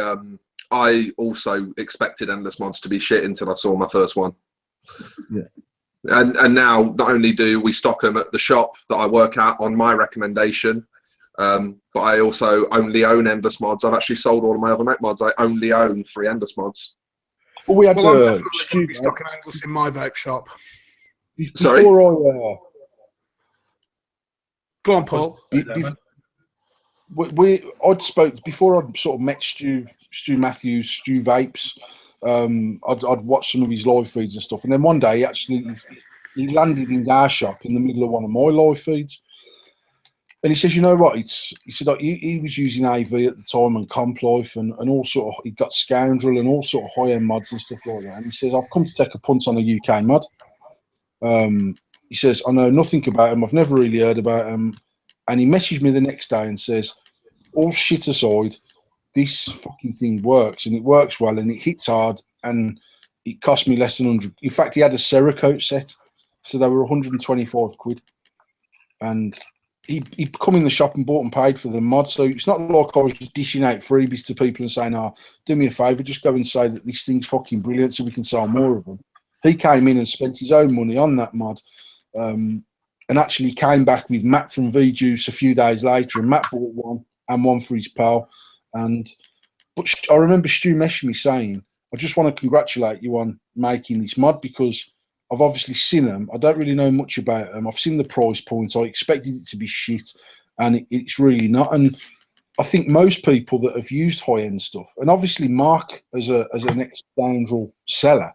I also expected endless mods to be shit until I saw my first one. Yeah. And now not only do we stock them at the shop that I work at on my recommendation, but I also only own endless mods. I've actually sold all of my other Mac mods. I only own 3 endless mods. Well, we had I'm definitely going to Stu, be stocking endless in my vape shop. Sorry? before I Go on, Paul. I'd spoke before I'd sort of met Stu Matthews, Stu Vapes. I'd watched some of his live feeds and stuff, and then one day he landed in our shop in the middle of one of my live feeds, and he says, "You know what? He said like, he was using AV at the time and Comp Life and all sort of he got Scoundrel and all sort of high end mods and stuff like that. And he says, I've come to take a punt on a UK mod. He says, I know nothing about him. I've never really heard about him." And he messaged me the next day and says, all shit aside, this fucking thing works, and it works well, and it hits hard, and it cost me less than 100. In fact, he had a Cerakote set, so they were 125 quid. And he'd come in the shop and bought and paid for the mod. So it's not like I was just dishing out freebies to people and saying, oh, do me a favour, just go and say that this thing's fucking brilliant so we can sell more of them. He came in and spent his own money on that mod. And actually came back with Matt from V-Juice a few days later, and Matt bought one and one for his pal. But I remember Stu messaging me saying, I just want to congratulate you on making this mod because I've obviously seen them. I don't really know much about them. I've seen the price points. I expected it to be shit, and it's really not. And I think most people that have used high-end stuff, and obviously Mark as an ex-Scoundrel seller,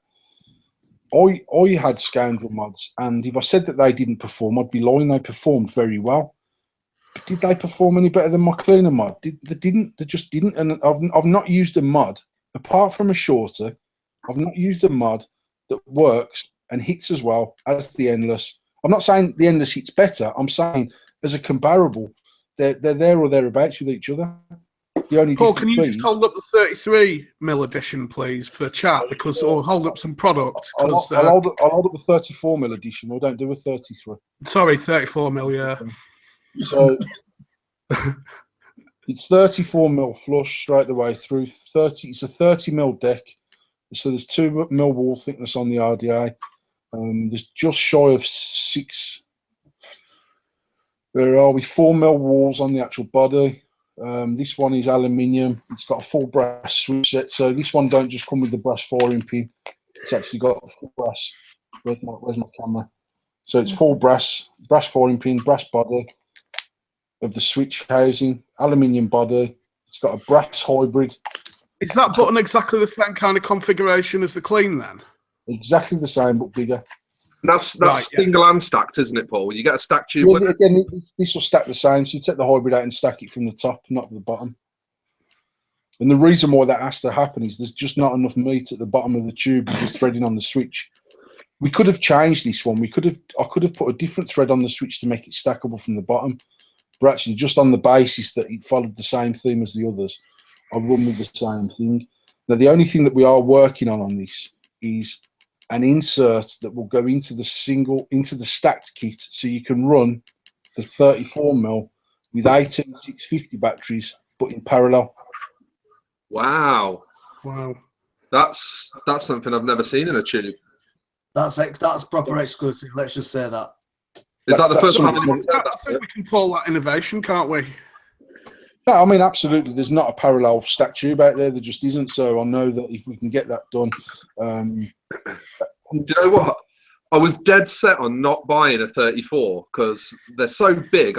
I had Scoundrel mods, and if I said that they didn't perform, I'd be lying. They performed very well. But did they perform any better than my cleaner mod? They didn't. They just didn't. And I've not used a mod, apart from a shorter, I've not used a mod that works and hits as well as the endless. I'm not saying the endless hits better. I'm saying as a comparable, they're there or thereabouts with each other. The only Paul, can you just hold up the 33mm edition, please, for chat? Or hold up some product. I'll hold up the 34mm edition. I don't do a 33. Sorry, 34mm, yeah. So it's 34mm flush straight the way through. It's a 30mm deck. So there's 2mm wall thickness on the RDA. There's just shy of 6. There are 4mm walls on the actual body. This one is aluminium. It's got a full brass switch set. So this one don't just come with the brass firing pin. It's actually got a full brass. Where's my camera? So it's full brass firing pin, brass body of the switch housing, aluminium body. It's got a brass hybrid. Is that button exactly the same kind of configuration as the clean then? Exactly the same, but bigger. That's Right, single and stacked, isn't it, Paul? You get a stack tube Yeah, with it? again, this will stack the same. So you take the hybrid out and stack it from the top, not the bottom. And the reason why that has to happen is there's just not enough meat at the bottom of the tube with the threading on the switch. We could have changed this one. I could have put a different thread on the switch to make it stackable from the bottom. But actually, just on the basis that it followed the same theme as the others, I've run with the same thing. Now, the only thing that we are working on this is an insert that will go into the stacked kit, so you can run the 34mm with 18 650 batteries, but in parallel. Wow. Wow. That's something I've never seen in a tube. That's proper exclusive. Let's just say that. Is that the first time I anyone's heard think we can call that innovation, can't we? No, I mean, absolutely. There's not a parallel stack tube out there. There just isn't. So I know that if we can get that done. Do you know what? I was dead set on not buying a 34 because they're so big.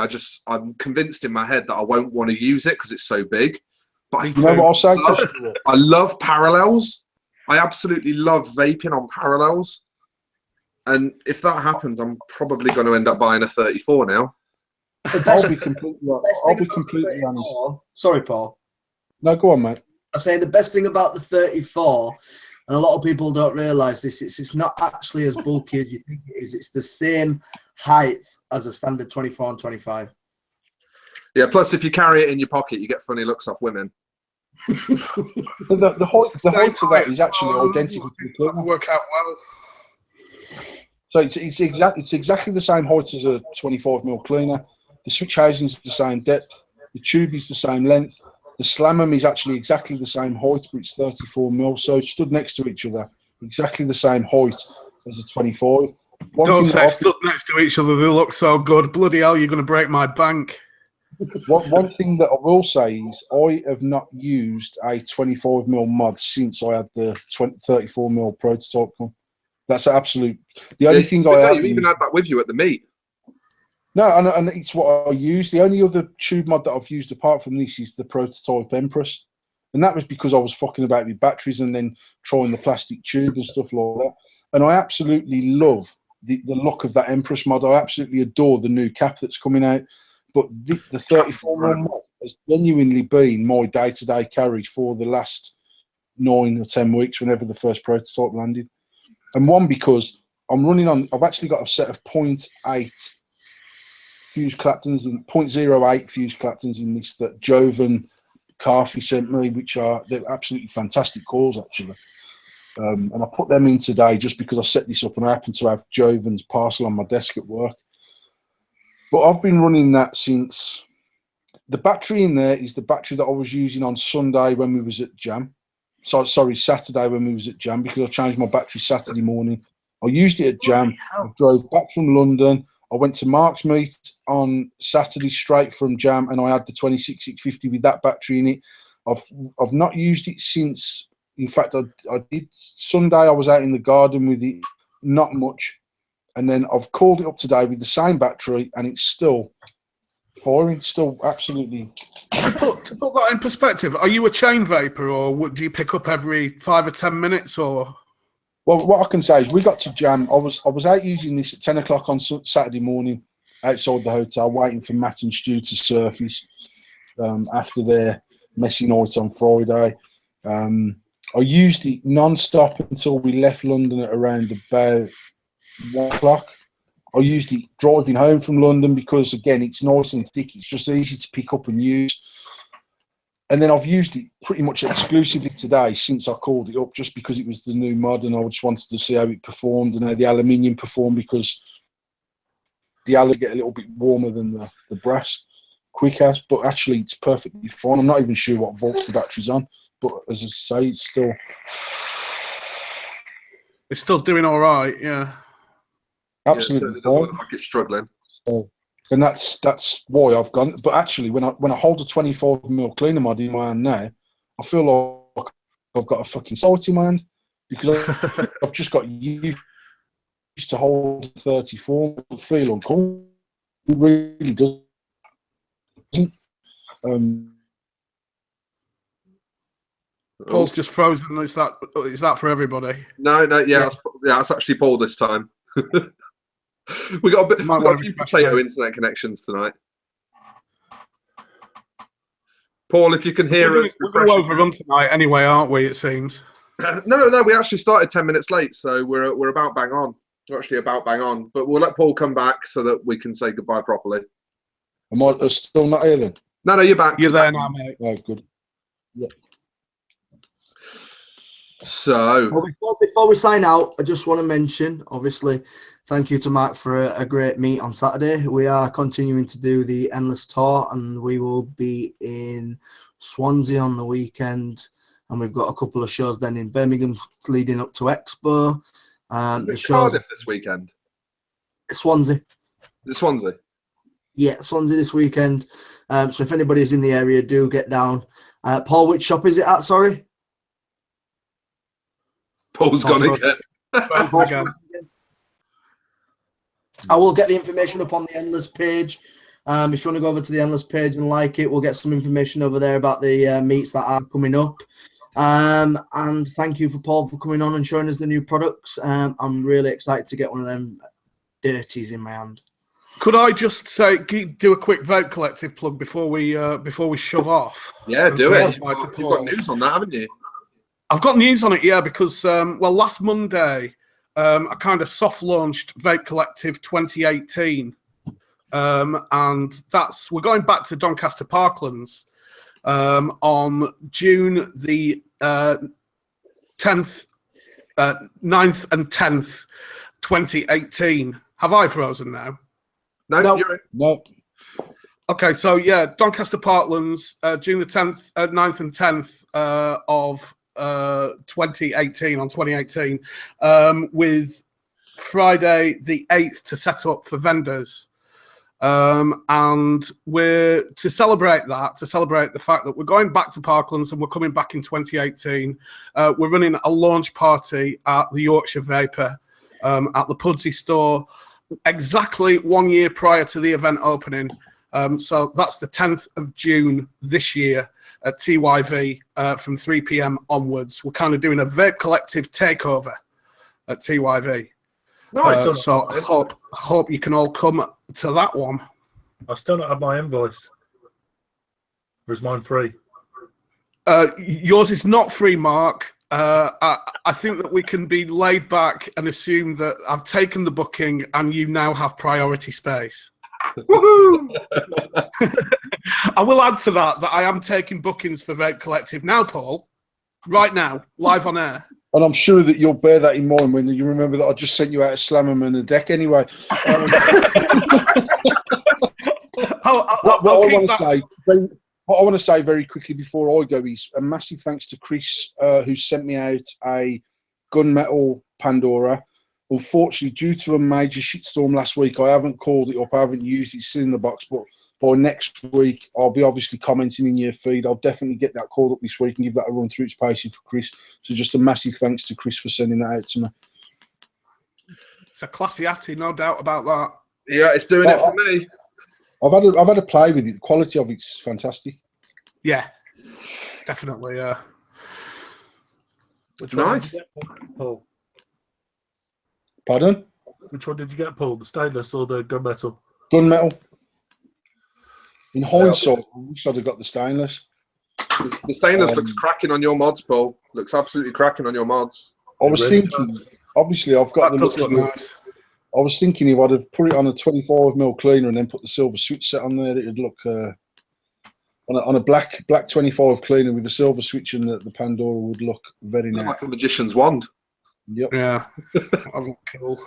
I'm convinced in my head that I won't want to use it because it's so big. But You know what I'll say? I love parallels. I absolutely love vaping on parallels. And if that happens, I'm probably going to end up buying a 34 now. I'll be completely honest. Sorry, Paul. No, go on, mate. I say the best thing about the 34, and a lot of people don't realise this, it's not actually as bulky as you think it is. It's the same height as a standard 24 and 25. Yeah, plus if you carry it in your pocket, you get funny looks off women. The height of that is actually identical to the cleaner. Work out well. So it's exactly the same height as a 25mm cleaner. The switch housing is the same depth. The tube is the same length. The Slam'em is actually exactly the same height, but it's 34mm. So stood next to each other, exactly the same height as a 25. Don't say stood next to each other. They look so good. Bloody hell, you're going to break my bank. One thing that I will say is I have not used a 25mm mod since I had the 34mm prototype one. That's absolute. The only thing I have you even had that with you at the meet. No, and it's what I use. The only other tube mod that I've used apart from this is the prototype Empress. And that was because I was fucking about with batteries and then trying the plastic tube and stuff like that. And I absolutely love the look of that Empress mod. I absolutely adore the new cap that's coming out. But the 34mm mod has genuinely been my day-to-day carry for the last 9 or 10 weeks whenever the first prototype landed. And one, because I've actually got a set of 0.8 fuse Claptons and 0.08 fuse Claptons in this that Jovan Carthy sent me, they're absolutely fantastic calls actually. And I put them in today just because I set this up and I happen to have Jovan's parcel on my desk at work. But I've been running that since the battery in there is the battery that I was using on Sunday when we was at Jam. So sorry, Saturday when we was at Jam, because I changed my battery Saturday morning. I used it at Jam. I drove back from London. I went to Mark's meet on Saturday straight from Jam, and I had the 26650 with that battery in it. I've not used it since. In fact, I did Sunday. I was out in the garden with it, not much, and then I've called it up today with the same battery, and it's still firing. Still absolutely. To put that in perspective, are you a chain vapor, or do you pick up every 5 or 10 minutes, or? Well, what I can say is we got to Jam. I was out using this at 10 o'clock on Saturday morning outside the hotel, waiting for Matt and Stu to surface after their messy night on Friday. I used it non-stop until we left London at around about 1 o'clock. I used it driving home from London because, again, it's nice and thick. It's just easy to pick up and use. And then I've used it pretty much exclusively today since I called it up, just because it was the new mod and I just wanted to see how it performed and how the aluminium performed, because the aluminium get a little bit warmer than the brass quick as, but actually it's perfectly fine. I'm not even sure what volts the battery's on, but as I say, it's still doing all right, yeah. Absolutely it doesn't look like it's struggling. And that's why I've gone. But actually, when I hold a 25mm cleaner mod in my hand now, I feel like I've got a fucking sight in my hand, because I've just got used to hold 34. Feel uncomfortable. It really doesn't. Paul's just frozen. Is that for everybody? No, yeah. It's actually Paul this time. we got a few potato internet connections tonight. Paul, if you can hear us, we're overrun tonight anyway, aren't we? It seems. No, we actually started 10 minutes late, so we're about bang on. We're actually about bang on, but we'll let Paul come back so that we can say goodbye properly. Am I still not here then? No, you're back. You're there now, mate. Oh, good. Yeah. So, before we sign out, I just want to mention, obviously, thank you to Mark for a great meet on Saturday. We are continuing to do the Endless Tour, and we will be in Swansea on the weekend, and we've got a couple of shows then in Birmingham leading up to Expo. The shows Cardiff this weekend. Swansea. Swansea. Yeah, Swansea this weekend. So if anybody's in the area, do get down. Paul, which shop is it at? Sorry. Paul's gone again. I will get the information up on the Endless page. If you want to go over to the Endless page and like it, we'll get some information over there about the meets that are coming up. And thank you for Paul for coming on and showing us the new products. I'm really excited to get one of them dirties in my hand. Could I just do a quick Vape Collective plug before we shove off? Yeah, do it. You've got news on that, haven't you? I've got news on it, yeah, because last Monday I kind of soft launched Vape Collective 2018, and we're going back to Doncaster Parklands on June the 9th and 10th, 2018. Have I frozen now? No, you're in. No. Okay, so yeah, Doncaster Parklands, June the 10th, 9th and 10th of 2018, with Friday the 8th to set up for vendors. And we're to celebrate the fact that we're going back to Parklands and we're coming back in 2018. We're running a launch party at the Yorkshire Vapor at the Pudsey store exactly 1 year prior to the event opening. So that's the 10th of June this year at TYV from 3 p.m. onwards. We're kind of doing a Vape Collective takeover at TYV. Nice. So I hope you can all come to that one. I've still not had my invoice. Or is mine free? Yours is not free, Mark. I think that we can be laid back and assume that I've taken the booking and you now have priority space. Woohoo! I will add to that I am taking bookings for Vape Collective now, Paul. Right now, live on air. And I'm sure that you'll bear that in mind when you remember that I just sent you out a Slammerman and a deck anyway. What I want to say very quickly before I go is a massive thanks to Chris, who sent me out a gunmetal Pandora. Unfortunately, due to a major shitstorm last week, I haven't called it up. I haven't used it. It's in the box. But by next week, I'll be obviously commenting in your feed. I'll definitely get that called up this week and give that a run through its paces for Chris. So just a massive thanks to Chris for sending that out to me. It's a classy atty, no doubt about that. Yeah, it's doing it for me. I've had a play with it. The quality of it's fantastic. Yeah, definitely. Which one Nice. did you get, Paul? Pardon? Which one did you get, Paul? The stainless or the gunmetal? Gunmetal. In hindsight, I wish I'd have got the stainless. The stainless looks cracking on your mods, Paul. Looks absolutely cracking on your mods. I was thinking, obviously, I've got That does look nice. I was thinking if I'd have put it on a 25mm cleaner and then put the silver switch set on there, it would look on a black 25 cleaner with the silver switch and the Pandora would look very nice. Like a magician's wand. Yep. Yeah, that look cool.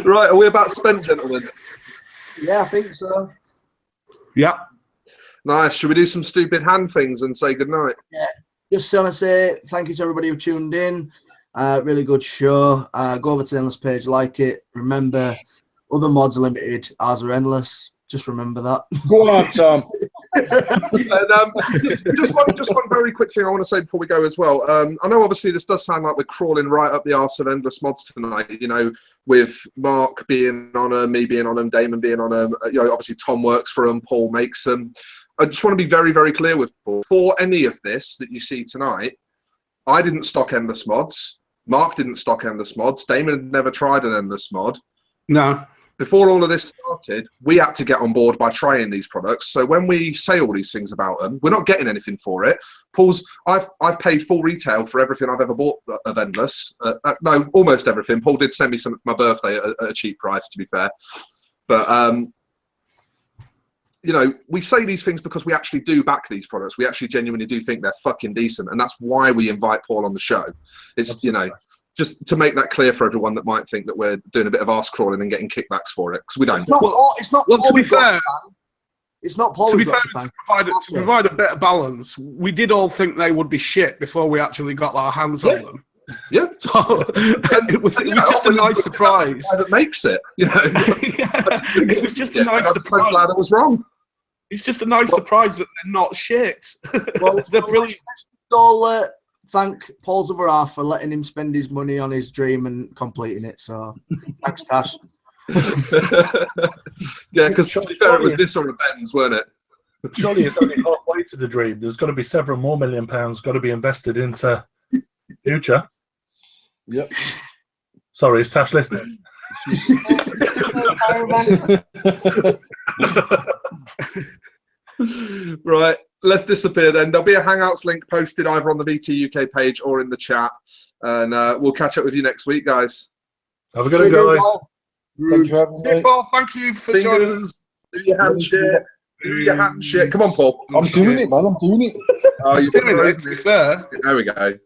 Right, are we about spent, gentlemen? Yeah, I think so. Yeah. Nice. Should we do some stupid hand things and say goodnight? Yeah. Just want to say thank you to everybody who tuned in. Really good show. Go over to the Endless page, like it. Remember, other mods are limited, ours are endless. Just remember that. Go on, Tom. And, just one very quick thing I want to say before we go as well. I know obviously this does sound like we're crawling right up the arse of Endless mods tonight, you know, with Mark being on them, me being on them, Damon being on them, you know, obviously Tom works for them, Paul makes them. I just want to be very, very clear with Paul. For any of this that you see tonight, I didn't stock Endless mods. Mark didn't stock Endless mods. Damon had never tried an Endless mod. No. Before all of this started, we had to get on board by trying these products. So when we say all these things about them, we're not getting anything for it. I've paid full retail for everything I've ever bought of Endless. No, almost everything. Paul did send me something for my birthday at a cheap price, to be fair. But you know, we say these things because we actually do back these products. We actually genuinely do think they're fucking decent, and that's why we invite Paul on the show. It's, you know, just to make that clear for everyone that might think that we're doing a bit of arse crawling and getting kickbacks for it, because we don't. It's not. Well, to be fair, it's not Paul. To be fair, to provide a bit of balance, we did all think they would be shit before we actually got our hands on them. Yeah, so it was just a nice surprise. That makes it, you know. Yeah, it was just a nice surprise. I'm so glad I was wrong. It's just a nice surprise that they're not shit. Well, they're brilliant. Let's all thank Paul's other half for letting him spend his money on his dream and completing it. So thanks, Tash. Yeah, because to be fair, it was this or a Benz, weren't it? Surely it's only halfway to the dream. There's got to be several more £1 million got to be invested into future. Yep. Sorry, is Tash listening? Right, let's disappear then. There'll be a Hangouts link posted either on the VT UK page or in the chat, and we'll catch up with you next week, guys. Have a good one, guys. Thank you for having me. Paul, thank you for joining us. Do your hand shit. Do your hand shit. Come on, Paul. I'm doing it, man. I'm doing it. Oh, you're Doing it, to be fair. There we go.